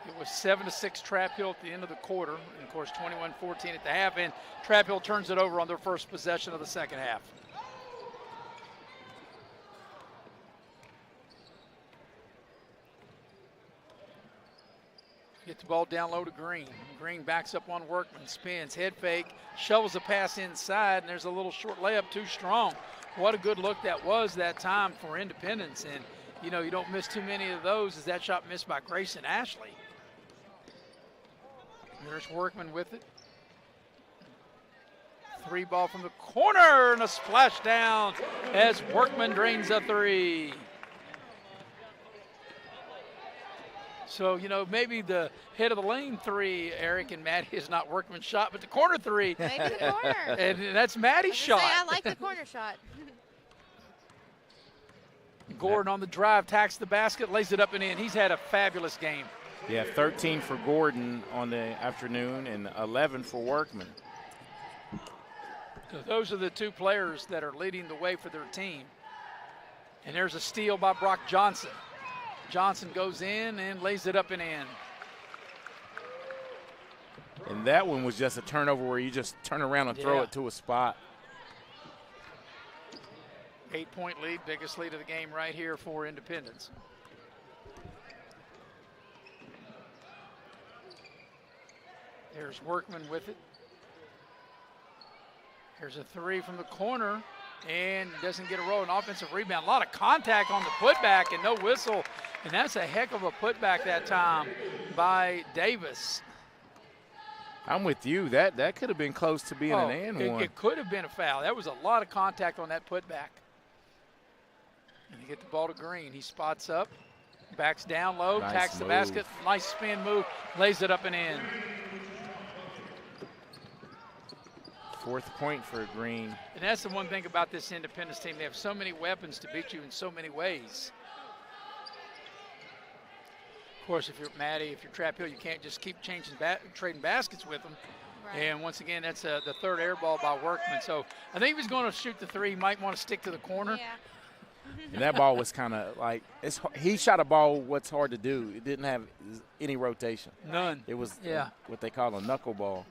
[SPEAKER 1] It was 7-6 Trap Hill at the end of the quarter, and of course 21-14 at the half, and Trap Hill turns it over on their first possession of the second half. Get the ball down low to Green. Green backs up on Workman, spins, head fake, shovels a pass inside, and there's a little short layup too strong. What a good look that was that time for Independence, and you know, you don't miss too many of those as that shot missed by Grayson Ashley. There's Workman with it. 3 ball from the corner and a splash down as Workman drains a 3. So, you know, maybe the head of the lane 3, Eric and Maddie, is not Workman's shot, but the corner 3.
[SPEAKER 3] Maybe the corner.
[SPEAKER 1] And that's Maddie's shot.
[SPEAKER 3] I like the corner shot.
[SPEAKER 1] Gordon on the drive, tacks the basket, lays it up and in. He's had a fabulous game.
[SPEAKER 2] Yeah, 13 for Gordon on the afternoon and 11 for Workman.
[SPEAKER 1] So those are the 2 players that are leading the way for their team. And there's a steal by Brock Johnson. Johnson goes in and lays it up and in.
[SPEAKER 2] And that one was just a turnover where you just turn around and throw it to a spot.
[SPEAKER 1] 8-point lead, biggest lead of the game right here for Independence. There's Workman with it. Here's a 3 from the corner and doesn't get a roll. An offensive rebound. A lot of contact on the putback and no whistle. And that's a heck of a putback that time by Davis.
[SPEAKER 2] I'm with you. That could have been close to being an and one.
[SPEAKER 1] It could have been a foul. That was a lot of contact on that putback. And they get the ball to Green. He spots up, backs down low, tacks the basket. Nice spin move, lays it up and in.
[SPEAKER 2] 4th point for Green.
[SPEAKER 1] And that's the one thing about this Independence team. They have so many weapons to beat you in so many ways. Of course, if you're Maddie, if you're Trap Hill, you can't just keep trading baskets with them. Right. And once again, that's the 3rd air ball by Workman. So I think if he's going to shoot the 3, he might want to stick to the corner.
[SPEAKER 3] Yeah.
[SPEAKER 2] And that ball was kind of like he shot a ball what's hard to do. It didn't have any rotation.
[SPEAKER 1] None.
[SPEAKER 2] It was
[SPEAKER 1] yeah.
[SPEAKER 2] What they call a knuckleball.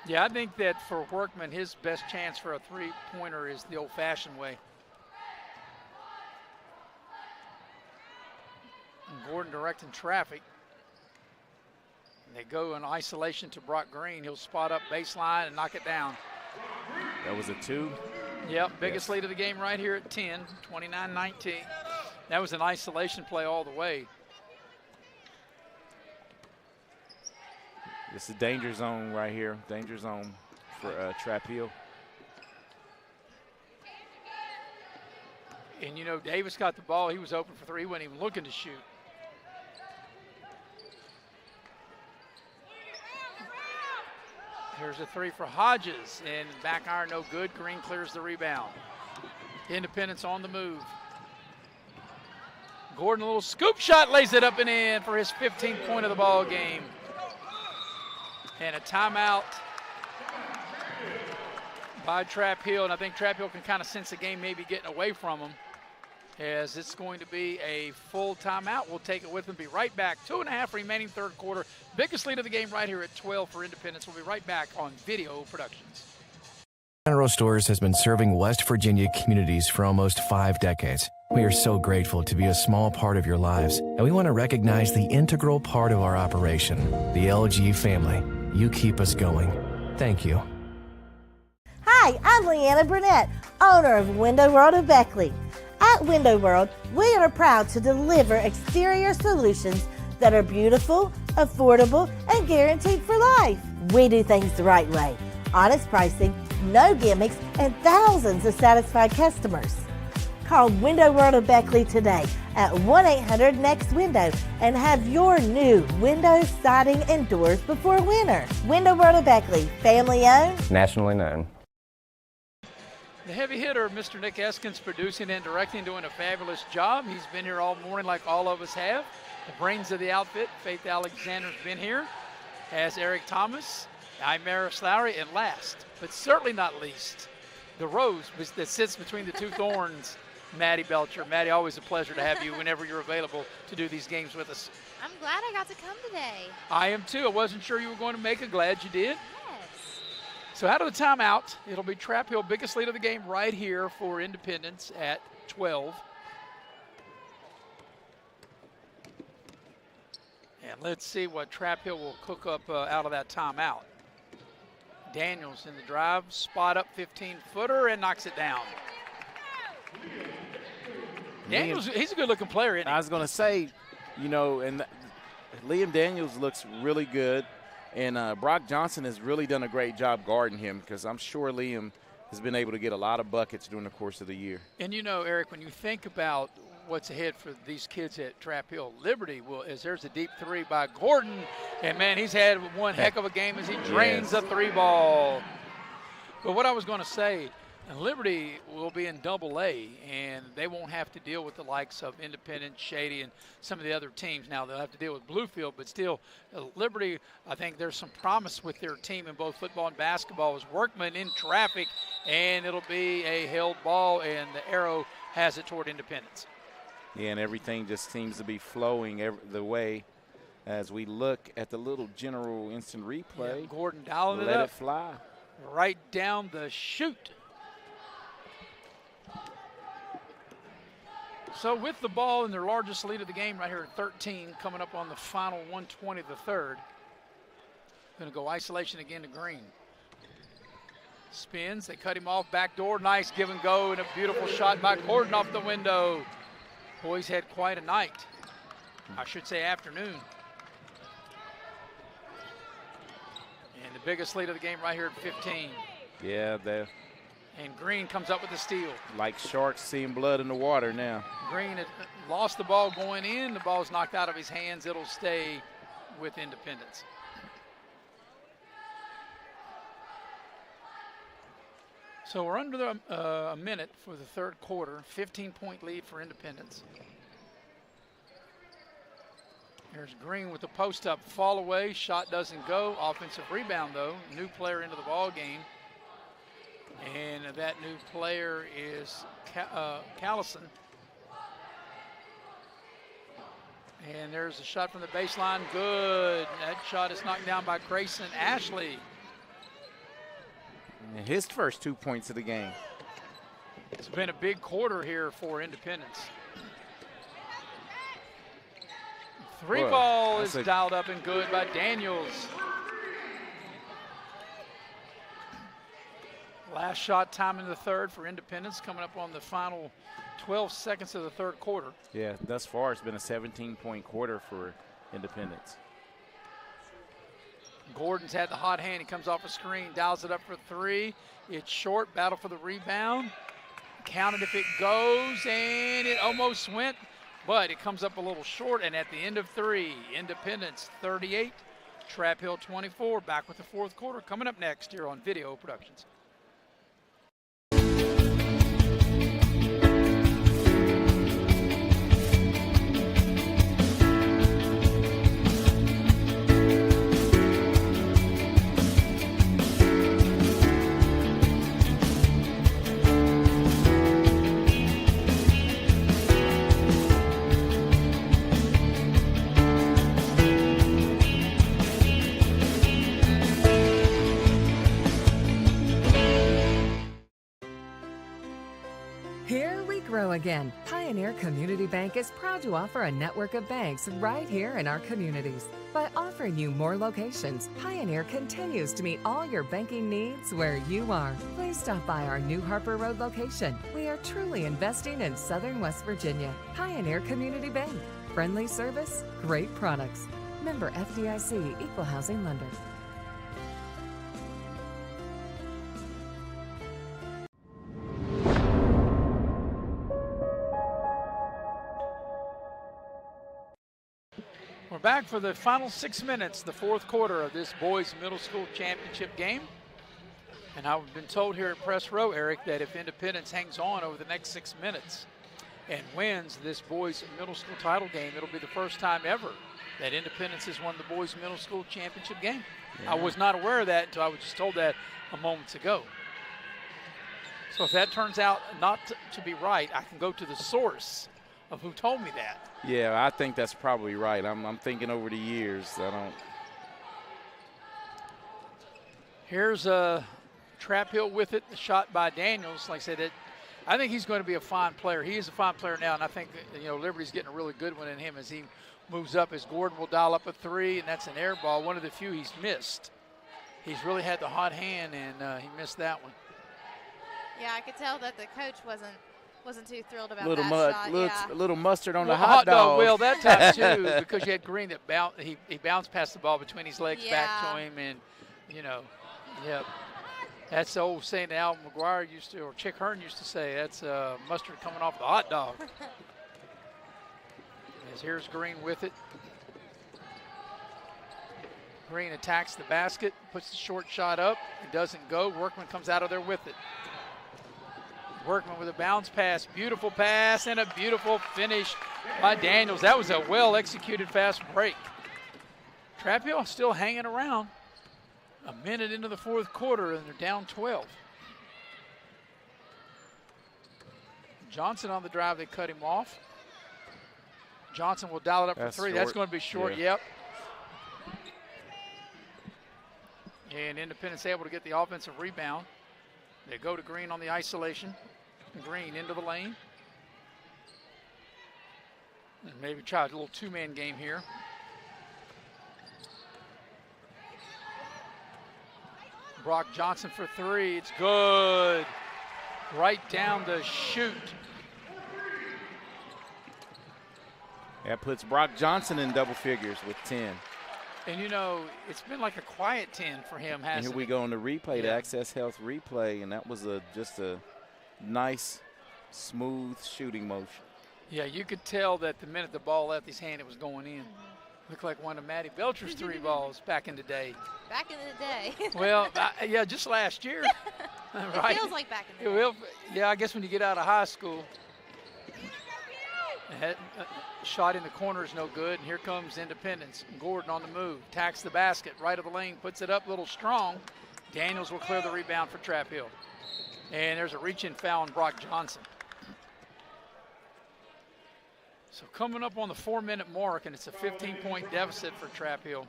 [SPEAKER 1] Yeah, I think that for Workman, his best chance for a three-pointer is the old-fashioned way. And Gordon directing traffic. And they go in isolation to Brock Green. He'll spot up baseline and knock it down.
[SPEAKER 2] That was a 2.
[SPEAKER 1] Yep, biggest lead of the game right here at 10, 29-19. That was an isolation play all the way.
[SPEAKER 2] This is danger zone right here. Danger zone for Trap Hill.
[SPEAKER 1] And, you know, Davis got the ball. He was open for 3. He wasn't even looking to shoot. Here's a 3 for Hodges, and back iron no good. Green clears the rebound. Independence on the move. Gordon, a little scoop shot, lays it up and in for his 15th point of the ball game. And a timeout by Trap Hill, and I think Trap Hill can kind of sense the game maybe getting away from them, as it's going to be a full timeout. We'll take it with them, be right back. 2.5 remaining third quarter. Biggest lead of the game right here at 12 for Independence. We'll be right back on Video Productions.
[SPEAKER 14] General Stores has been serving West Virginia communities for almost 5 decades. We are so grateful to be a small part of your lives, and we want to recognize the integral part of our operation, the LG family. You keep us going. Thank you.
[SPEAKER 15] Hi, I'm Leanna Burnett, owner of Window World of Beckley. At Window World, we are proud to deliver exterior solutions that are beautiful, affordable, and guaranteed for life. We do things the right way. Honest pricing, no gimmicks, and thousands of satisfied customers. Call Window World of Beckley today at 1-800-NEXT-WINDOW and have your new windows, siding, and doors before winter. Window World of Beckley, family owned,
[SPEAKER 21] nationally known.
[SPEAKER 1] The heavy hitter, Mr. Nick Eskins, producing and directing, doing a fabulous job. He's been here all morning like all of us have. The brains of the outfit, Faith Alexander's been here, as Eric Thomas, Imaris Lowry, and last, but certainly not least, the rose that sits between the two thorns, Maddie Belcher. Maddie, always a pleasure to have you whenever you're available to do these games with us.
[SPEAKER 3] I'm glad I got to come today.
[SPEAKER 1] I am too. I wasn't sure you were going to make it. Glad you did.
[SPEAKER 3] Yes.
[SPEAKER 1] So out of the timeout, it'll be Trap Hill, biggest lead of the game right here for Independence at 12. And let's see what Trap Hill will cook up out of that timeout. Daniels in the drive, spot up 15-footer and knocks it down. Daniels, he's a good-looking player, isn't he?
[SPEAKER 2] I was going to say, you know, and Liam Daniels looks really good, and Brock Johnson has really done a great job guarding him, because I'm sure Liam has been able to get a lot of buckets during the course of the year.
[SPEAKER 1] And, you know, Eric, when you think about what's ahead for these kids at Trap Hill, Liberty there's a deep 3 by Gordon, and, man, he's had one heck of a game as he drains the 3 ball. But what I was going to say, and Liberty will be in Double-A, and they won't have to deal with the likes of Independence, Shady, and some of the other teams. Now they'll have to deal with Bluefield, but still, Liberty, I think there's some promise with their team in both football and basketball. As Workman in traffic, and it'll be a held ball, and the arrow has it toward Independence.
[SPEAKER 2] Yeah, and everything just seems to be flowing the way as we look at the little general instant replay.
[SPEAKER 1] Yeah, Gordon dialing it up.
[SPEAKER 2] Let it fly.
[SPEAKER 1] Right down the chute. So with the ball in their largest lead of the game right here at 13, coming up on the final 120 of the third. Going to go isolation again to Green. Spins, they cut him off, back door, nice give and go, and a beautiful shot by Gordon off the window. Boys had quite a night. I should say afternoon. And the biggest lead of the game right here at 15.
[SPEAKER 2] Yeah, they're
[SPEAKER 1] and Green comes up with the steal.
[SPEAKER 2] like sharks seeing blood in the water now.
[SPEAKER 1] Green had lost the ball going in. The ball's knocked out of his hands. It'll stay with Independence. So we're under a minute for the third quarter. 15-point lead for Independence. Here's Green with the post-up fall away. Shot doesn't go. Offensive rebound, though. New player into the ball game. And that new player is Callison. And there's a shot from the baseline. Good. That shot is knocked down by Grayson Ashley.
[SPEAKER 2] And his first 2 points of the game.
[SPEAKER 1] It's been a big quarter here for Independence. Three ball is dialed up and good by Daniels. Last shot time in the third for Independence, coming up on the final 12 seconds of the third quarter.
[SPEAKER 2] Yeah, thus far it's been a 17-point quarter for Independence.
[SPEAKER 1] Gordon's had the hot hand. He comes off a screen, dials it up for three. It's short, battle for the rebound. Count it if it goes, and it almost went, but it comes up a little short. And at the end of three, Independence 38, Trap Hill 24. Back with the fourth quarter coming up next here on Video Productions.
[SPEAKER 10] Again, Pioneer Community Bank is proud to offer a network of banks right here in our communities. By offering you more locations, Pioneer continues to meet all your banking needs where you are. Please stop by our new Harper Road location. We are truly investing in Southern West Virginia. Pioneer Community Bank. Friendly service, great products. Member FDIC, Equal Housing Lender.
[SPEAKER 1] We're back for the final 6 minutes, the fourth quarter of this boys middle school championship game. And I've been told here at Press Row, Eric, that if Independence hangs on over the next 6 minutes and wins this boys middle school title game, it'll be the first time ever that Independence has won the boys middle school championship game. Yeah. I was not aware of that until I was just told that a moment ago. So if that turns out not to be right, I can go to the source of who told me that.
[SPEAKER 2] Yeah, I think that's probably right. I'm thinking over the years.
[SPEAKER 1] Here's Trap Hill with it, the shot by Daniels. Like I said, I think he's going to be a fine player. He is a fine player now, and I think Liberty's getting a really good one in him as he moves up. As Gordon will dial up a three, and that's an air ball, one of the few he's missed. He's really had the hot hand, and he missed that one.
[SPEAKER 3] Yeah, I could tell that the coach wasn't too thrilled about
[SPEAKER 2] little
[SPEAKER 3] that shot.
[SPEAKER 2] A little mustard on the hot dog.
[SPEAKER 1] Well, that time too, because you had Green that he bounced past the ball between his legs back to him, and that's the old saying that Al McGuire used to, or Chick Hearn used to say. That's mustard coming off the hot dog. As here's Green with it. Green attacks the basket, puts the short shot up. It doesn't go. Workman comes out of there with it. Workman with a bounce pass, beautiful pass, and a beautiful finish by Daniels. That was a well-executed fast break. Trap Hill still hanging around. A minute into the fourth quarter, and they're down 12. Johnson on the drive, they cut him off. Johnson will dial it up for three. That's going to be short, yep. And Independence able to get the offensive rebound. They go to Green on the isolation. Green into the lane. And maybe try a little two-man game here. Brock Johnson for three. It's good. Right down the chute.
[SPEAKER 2] That puts Brock Johnson in double figures with 10.
[SPEAKER 1] And it's been like a quiet 10 for him, hasn't it?
[SPEAKER 2] And here we go on the replay, the Access Health replay, and that was just a nice, smooth shooting motion.
[SPEAKER 1] Yeah, you could tell that the minute the ball left his hand, it was going in. Looked like one of Maddie Belcher's three balls back in the day.
[SPEAKER 3] Back in the day.
[SPEAKER 1] Well, just last year. Right?
[SPEAKER 3] It feels like back in the day.
[SPEAKER 1] Yeah, I guess when you get out of high school. Shot in the corner is no good, and here comes Independence. Gordon on the move, tacks the basket, right of the lane, puts it up a little strong. Daniels will clear the rebound for Trap Hill. And there's a reach-in foul on Brock Johnson. So coming up on the 4-minute mark, and it's a 15-point deficit for Trap Hill.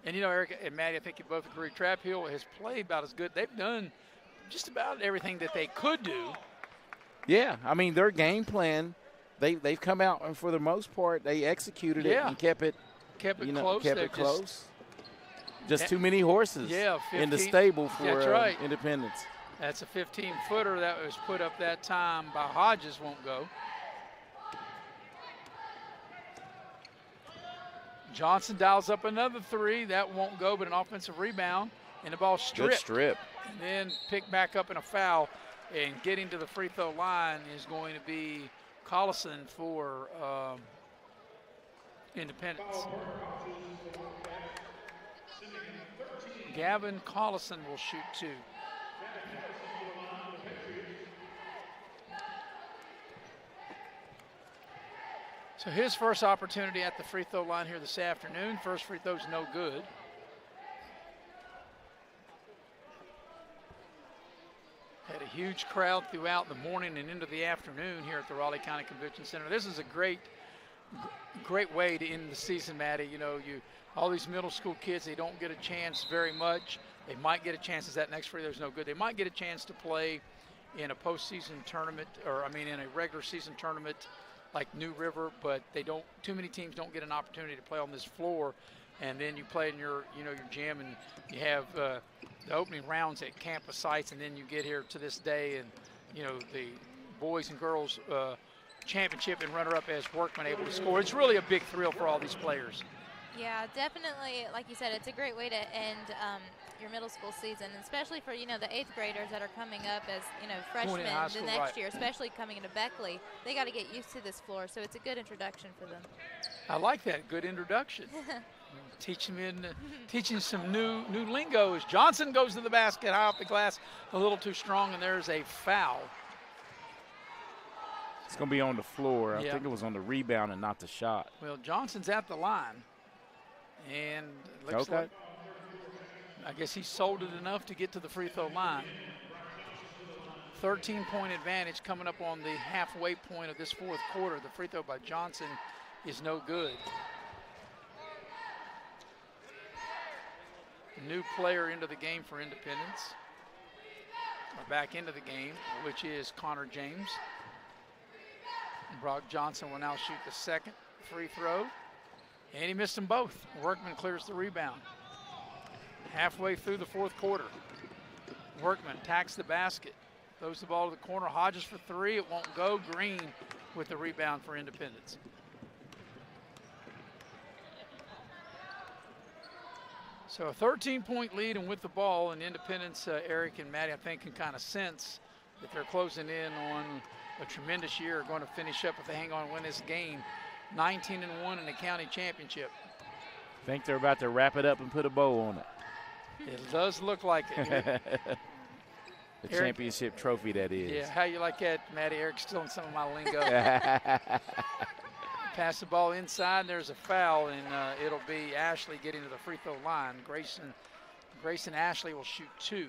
[SPEAKER 1] And, you know, Eric and Maddie, I think you both agree, Trap Hill has played about as good. They've done just about everything that they could do.
[SPEAKER 2] Yeah, I mean, their game plan, they've come out, and for the most part, they executed it and kept it
[SPEAKER 1] close.
[SPEAKER 2] Kept it close. Just too many horses in the stable for Independence.
[SPEAKER 1] That's a 15-footer that was put up that time by Hodges, won't go. Johnson dials up another three. That won't go, but an offensive rebound. And the ball stripped.
[SPEAKER 2] Good strip.
[SPEAKER 1] And then picked back up in a foul. And getting to the free throw line is going to be Collison for Independence. Gavin Collison will shoot 2. So his first opportunity at the free throw line here this afternoon. First free throw's no good. Had a huge crowd throughout the morning and into the afternoon here at the Raleigh County Convention Center. This is a great way to end the season, Maddie. You know, all these middle school kids, they don't get a chance very much. They might get a chance as that next free throw's no good. They might get a chance to play in a postseason tournament, in a regular season tournament like New River, but too many teams don't get an opportunity to play on this floor. And then you play in your gym, and you have the opening rounds at campus sites, and then you get here to this day, and the boys and girls championship and runner-up as Workman able to score. It's really a big thrill for all these players.
[SPEAKER 3] Yeah, definitely. Like you said, it's a great way to end your middle school season, especially for the 8th graders that are coming up as freshmen the next year, especially coming into Beckley. They got to get used to this floor, so it's a good introduction for them.
[SPEAKER 1] I like that, good introduction. Teaching some new lingo as Johnson goes to the basket, high off the glass, a little too strong, and there's a foul.
[SPEAKER 2] It's going to be on the floor. I think it was on the rebound and not the shot.
[SPEAKER 1] Well, Johnson's at the line, and it looks like I guess he sold it enough to get to the free throw line. 13-point advantage coming up on the halfway point of this fourth quarter. The free throw by Johnson is no good. New player into the game for Independence. Or back into the game, which is Connor James. Brock Johnson will now shoot the second free throw. And he missed them both. Workman clears the rebound. Halfway through the fourth quarter. Workman attacks the basket. Throws the ball to the corner. Hodges for 3. It won't go. Green with the rebound for Independence. So a 13-point lead, and with the ball, and Independence, Eric and Maddie, I think, can kind of sense that they're closing in on a tremendous year. Going to finish up if they hang on and win this game. 19-1 in the county championship.
[SPEAKER 2] I think they're about to wrap it up and put a bow on it.
[SPEAKER 1] It does look like it.
[SPEAKER 2] The Eric, championship trophy, that is.
[SPEAKER 1] Yeah, how you like that, Maddie? Eric's stealing some of my lingo. Pass the ball inside, and there's a foul, and it'll be Ashley getting to the free throw line. Grayson Ashley will shoot 2.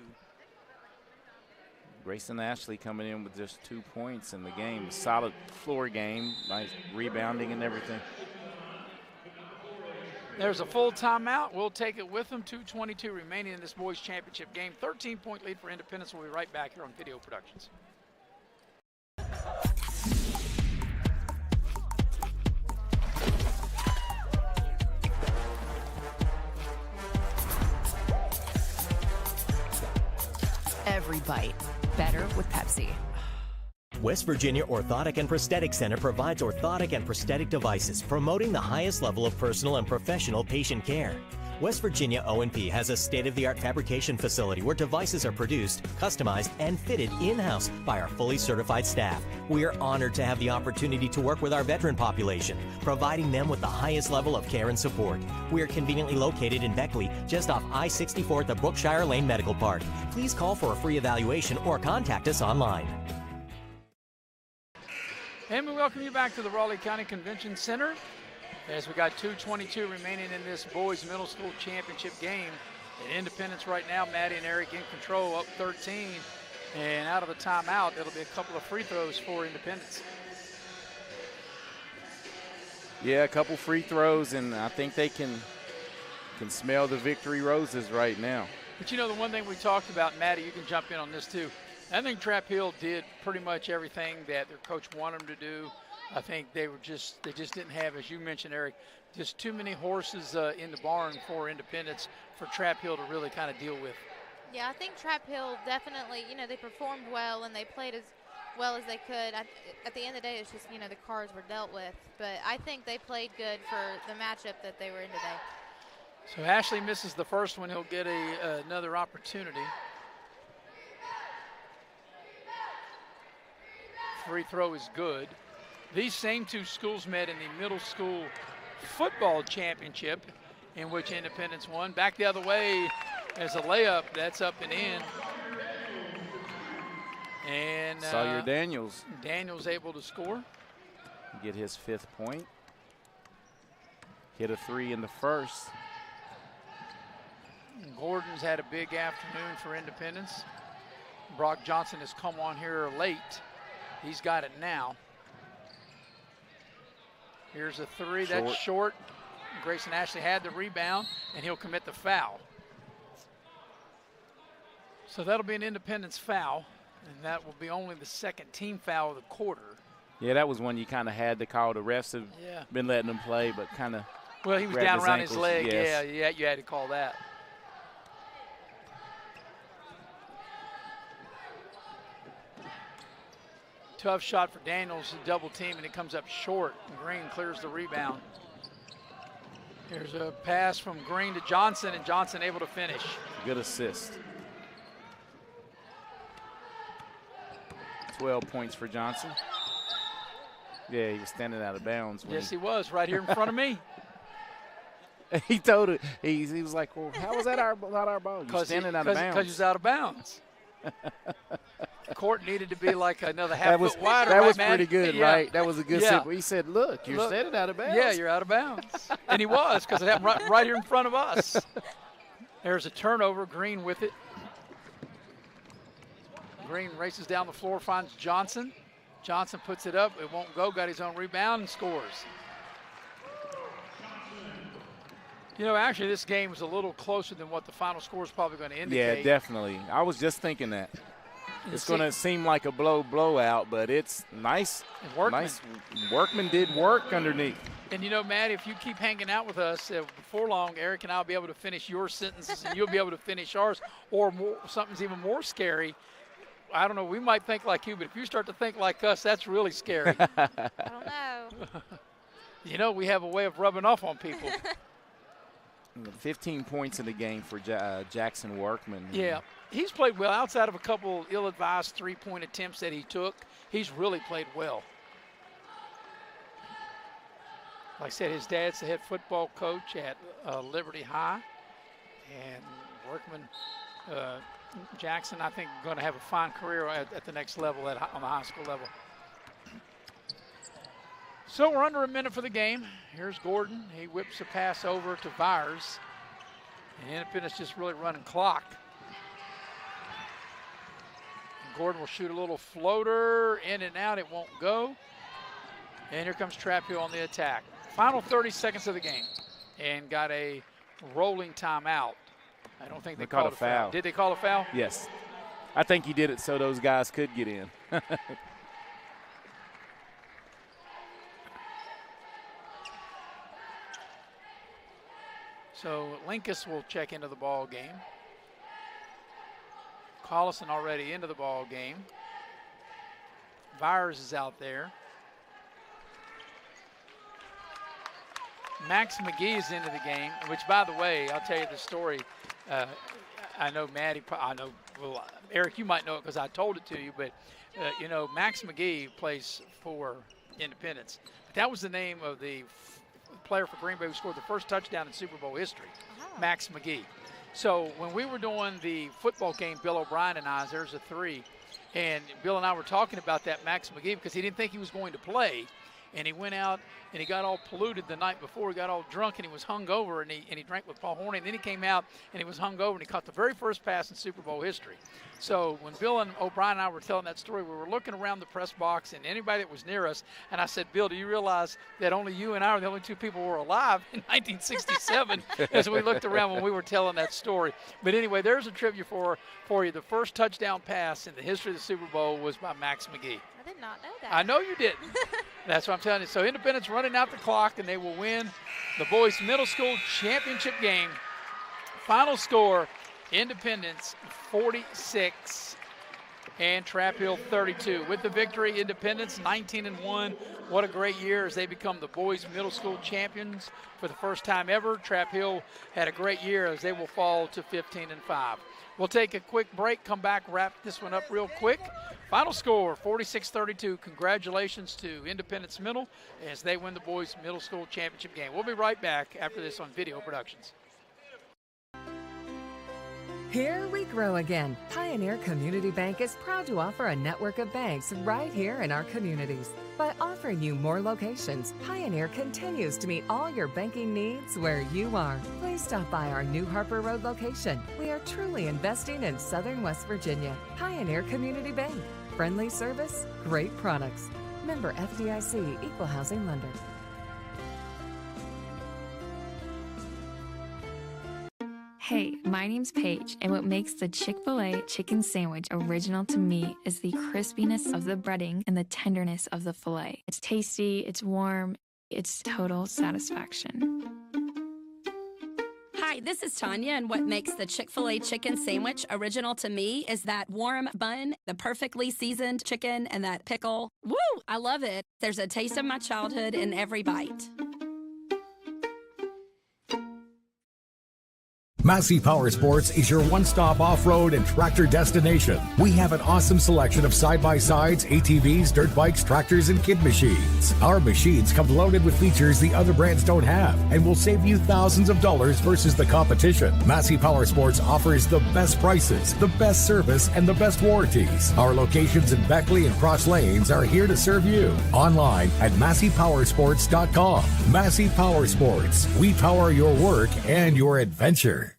[SPEAKER 2] Grayson Ashley coming in with just 2 points in the game. A solid floor game, nice rebounding and everything.
[SPEAKER 1] There's a full timeout. We'll take it with them. 2:22 remaining in this boys championship game. 13-point lead for Independence. We'll be right back here on Video Productions.
[SPEAKER 12] Every bite better with Pepsi.
[SPEAKER 21] West Virginia Orthotic and Prosthetic Center provides orthotic and prosthetic devices, promoting the highest level of personal and professional patient care. West Virginia O&P has a state-of-the-art fabrication facility where devices are produced, customized, and fitted in-house by our fully certified staff. We are honored to have the opportunity to work with our veteran population, providing them with the highest level of care and support. We are conveniently located in Beckley, just off I-64 at the Brookshire Lane Medical Park. Please call for a free evaluation or contact us online.
[SPEAKER 1] And we welcome you back to the Raleigh County Convention Center as we got 2:22 remaining in this boys middle school championship game. And Independence right now, Maddie and Eric in control, up 13. And out of the timeout, it'll be a couple of free throws for Independence.
[SPEAKER 2] Yeah, a couple free throws, and I think they can smell the victory roses right now.
[SPEAKER 1] But the one thing we talked about, Maddie, you can jump in on this too. I think Trap Hill did pretty much everything that their coach wanted them to do. I think they just didn't have, as you mentioned, Eric, just too many horses in the barn for Independence for Trap Hill to really kind of deal with.
[SPEAKER 3] Yeah, I think Trap Hill definitely, they performed well and they played as well as they could. At the end of the day, it's just, the cards were dealt with. But I think they played good for the matchup that they were in today.
[SPEAKER 1] So Ashley misses the first one. He'll get another opportunity. Free throw is good. These same two schools met in the middle school football championship, in which Independence won. Back the other way as a layup. That's up and in. And
[SPEAKER 2] Sawyer Daniels.
[SPEAKER 1] Daniels able to score.
[SPEAKER 2] Get his 5th point. Hit a 3 in the first.
[SPEAKER 1] Gordon's had a big afternoon for Independence. Brock Johnson has come on here late. He's got it now. Here's a 3, that's short. Grayson Ashley had the rebound, and he'll commit the foul. So that'll be an Independence foul, and that will be only the second team foul of the quarter.
[SPEAKER 2] Yeah, that was one you kind of had to call. The refs have been letting him play, but kind of.
[SPEAKER 1] Well, he was down around his leg. Yes. Yeah, you had to call that. Tough shot for Daniels, a double team, and it comes up short. Green clears the rebound. Here's a pass from Green to Johnson, and Johnson able to finish.
[SPEAKER 2] Good assist. 12 points for Johnson. Yeah, he was standing out of bounds.
[SPEAKER 1] Yes, he was, right here in front of me.
[SPEAKER 2] He told it. He was like, well, how was that not our ball? You're standing out of bounds.
[SPEAKER 1] Because he's out of bounds. The court needed to be like another half foot wider.
[SPEAKER 2] That was
[SPEAKER 1] right,
[SPEAKER 2] pretty good, right? That was a good simple. He said, look, you're standing out of bounds.
[SPEAKER 1] Yeah, you're out of bounds. And he was, because it happened right here in front of us. There's a turnover. Green with it. Green races down the floor, finds Johnson. Johnson puts it up. It won't go. Got his own rebound and scores. Actually, this game was a little closer than what the final score is probably going to indicate.
[SPEAKER 2] Yeah, definitely. I was just thinking that. It's going to seem like a blowout, but it's nice. Workman did work underneath.
[SPEAKER 1] And, Matt, if you keep hanging out with us, before long, Eric and I will be able to finish your sentences and you'll be able to finish ours, or something's even more scary. I don't know, we might think like you, but if you start to think like us, that's really scary.
[SPEAKER 3] I don't know.
[SPEAKER 1] We have a way of rubbing off on people.
[SPEAKER 2] 15 points in the game for Jackson Workman.
[SPEAKER 1] Yeah, he's played well. Outside of a couple ill-advised three-point attempts that he took, he's really played well. Like I said, his dad's the head football coach at Liberty High. And Workman, Jackson, I think, going to have a fine career at the next level on the high school level. So we're under a minute for the game. Here's Gordon. He whips a pass over to Byers. And Independence just really running clock. And Gordon will shoot a little floater in and out. It won't go. And here comes Trap Hill on the attack. Final 30 seconds of the game. And got a rolling timeout. I don't think they called a foul. Did they call a foul?
[SPEAKER 2] Yes. I think he did it so those guys could get in.
[SPEAKER 1] So Linkus will check into the ball game. Collison already into the ball game. Byers is out there. Max McGee is into the game, which, by the way, I'll tell you the story. I know Maddie, well, Eric, you might know it because I told it to you, but, Max McGee plays for Independence. But that was the name of the player for Green Bay who scored the first touchdown in Super Bowl history, Max McGee. So when we were doing the football game, Bill O'Brien and I, there's a 3, and Bill and I were talking about that Max McGee because he didn't think he was going to play, and he went out and he got all polluted the night before. He got all drunk and he was hungover, and he drank with Paul Horney. And then he came out and he was hungover, and he caught the very first pass in Super Bowl history. So when Bill and O'Brien and I were telling that story, we were looking around the press box and anybody that was near us, and I said, Bill, do you realize that only you and I are the only two people who were alive in 1967 as we looked around when we were telling that story. But anyway, there's a trivia for you. The first touchdown pass in the history of the Super Bowl was by Max McGee.
[SPEAKER 3] I did not know that.
[SPEAKER 1] I know you didn't. That's what I'm telling you. So Independence running out the clock, and they will win the boys middle school championship game. Final score, Independence 46 and Trap Hill 32. With the victory, Independence 19-1. What a great year as they become the boys middle school champions for the first time ever. Trap Hill had a great year as they will fall to 15-5. We'll take a quick break, come back, wrap this one up real quick. Final score, 46-32. Congratulations to Independence Middle as they win the boys middle school championship game. We'll be right back after this on Video Productions.
[SPEAKER 10] Here we grow again. Pioneer Community Bank is proud to offer a network of banks right here in our communities. By offering you more locations, Pioneer continues to meet all your banking needs where you are. Please stop by our New Harper Road location. We are truly investing in Southern West Virginia. Pioneer Community Bank. Friendly service, great products. Member FDIC, Equal Housing Lender.
[SPEAKER 6] Hey, my name's Paige, and what makes the Chick-fil-A chicken sandwich original to me is the crispiness of the breading and the tenderness of the filet. It's tasty, it's warm, it's total satisfaction.
[SPEAKER 22] Hi, this is Tanya, and what makes the Chick-fil-A chicken sandwich original to me is that warm bun, the perfectly seasoned chicken, and that pickle. Woo! I love it. There's a taste of my childhood in every bite.
[SPEAKER 16] Massey Power Sports is your one-stop off-road and tractor destination. We have an awesome selection of side-by-sides, ATVs, dirt bikes, tractors, and kid machines. Our machines come loaded with features the other brands don't have and will save you thousands of dollars versus the competition. Massey Power Sports offers the best prices, the best service, and the best warranties. Our locations in Beckley and Cross Lanes are here to serve you. Online at MasseyPowersports.com. Massey Power Sports. We power your work and your adventure.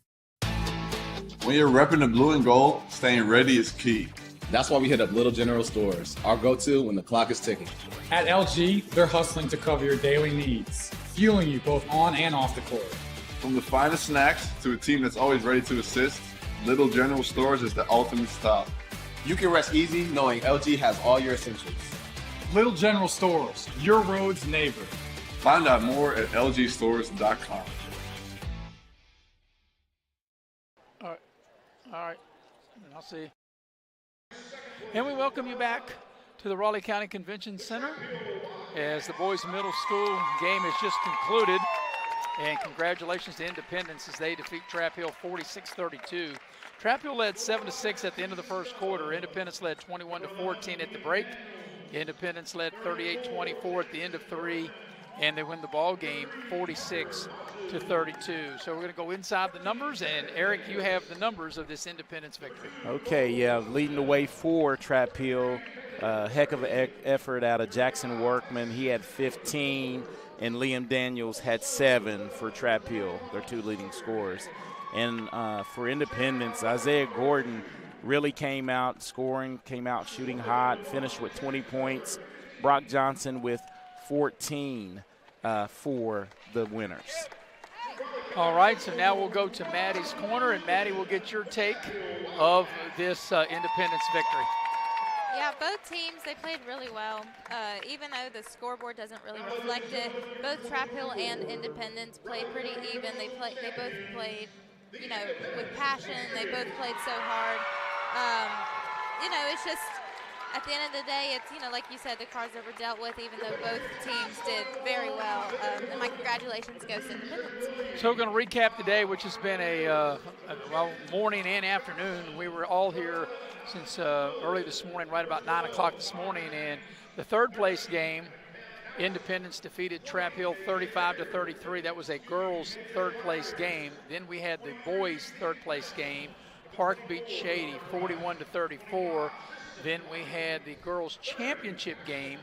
[SPEAKER 23] When you're repping the blue and gold, staying ready is key.
[SPEAKER 24] That's why we hit up Little General Stores, our go-to when the clock is ticking.
[SPEAKER 25] At LG, they're hustling to cover your daily needs, fueling you both on and off the court.
[SPEAKER 23] From the finest snacks to a team that's always ready to assist, Little General Stores is the ultimate stop.
[SPEAKER 24] You can rest easy knowing LG has all your essentials.
[SPEAKER 25] Little General Stores, your road's neighbor.
[SPEAKER 23] Find out more at lgstores.com.
[SPEAKER 1] All right, I'll see you. And we welcome you back to the Raleigh County Convention Center as the boys middle school game has just concluded. And congratulations to Independence as they defeat Trap Hill 46-32. Trap Hill led 7-6 at the end of the first quarter. Independence led 21-14 at the break. Independence led 38-24 at the end of 3. And they win the ball game 46-32. So we're going to go inside the numbers, and Eric, you have the numbers of this Independence victory.
[SPEAKER 2] Okay, yeah, leading the way for Trap Hill. Heck of an effort out of Jackson Workman. He had 15, and Liam Daniels had 7 for Trap Hill, their 2 leading scorers. And for Independence, Isaiah Gordon really came out scoring, came out shooting hot, finished with 20 points. Brock Johnson with 14 for the winners.
[SPEAKER 1] All right, so now we'll go to Maddie's corner, and Maddie will get your take of this Independence victory.
[SPEAKER 3] Yeah, both teams, they played really well. Even though the scoreboard doesn't really reflect it, both Trap Hill and Independence played pretty even. They both played, you know, with passion. They both played so hard. You know, it's just, at the end of the day, it's, you know, like you said, the cards that were dealt with, even though both teams did very well. And my congratulations goes to Independence.
[SPEAKER 1] So we're going to recap the day, which has been a morning and afternoon. We were all here since early this morning, right about 9 o'clock this morning. And the third place game, Independence defeated Trap Hill 35-33. That was a girls' third place game. Then we had the boys' third place game. Park beat Shady 41-34. Then we had the girls' championship game,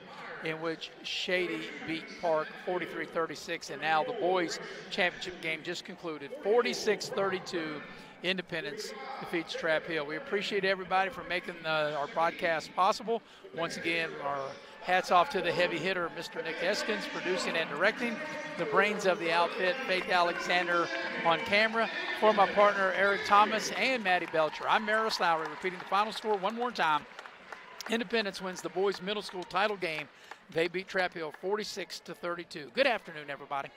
[SPEAKER 1] in which Shady beat Park 43-36, and now the boys championship game just concluded 46-32. Independence defeats Trap Hill. We appreciate everybody for making our broadcast possible. Once again, our hats off to the heavy hitter, Mr. Nick Eskins, producing and directing. The brains of the outfit, Faith Alexander on camera. For my partner, Eric Thomas and Maddie Belcher, I'm Maris Lowry, repeating the final score one more time. Independence wins the boys middle school title game. They beat Trap Hill 46-32. Good afternoon, everybody.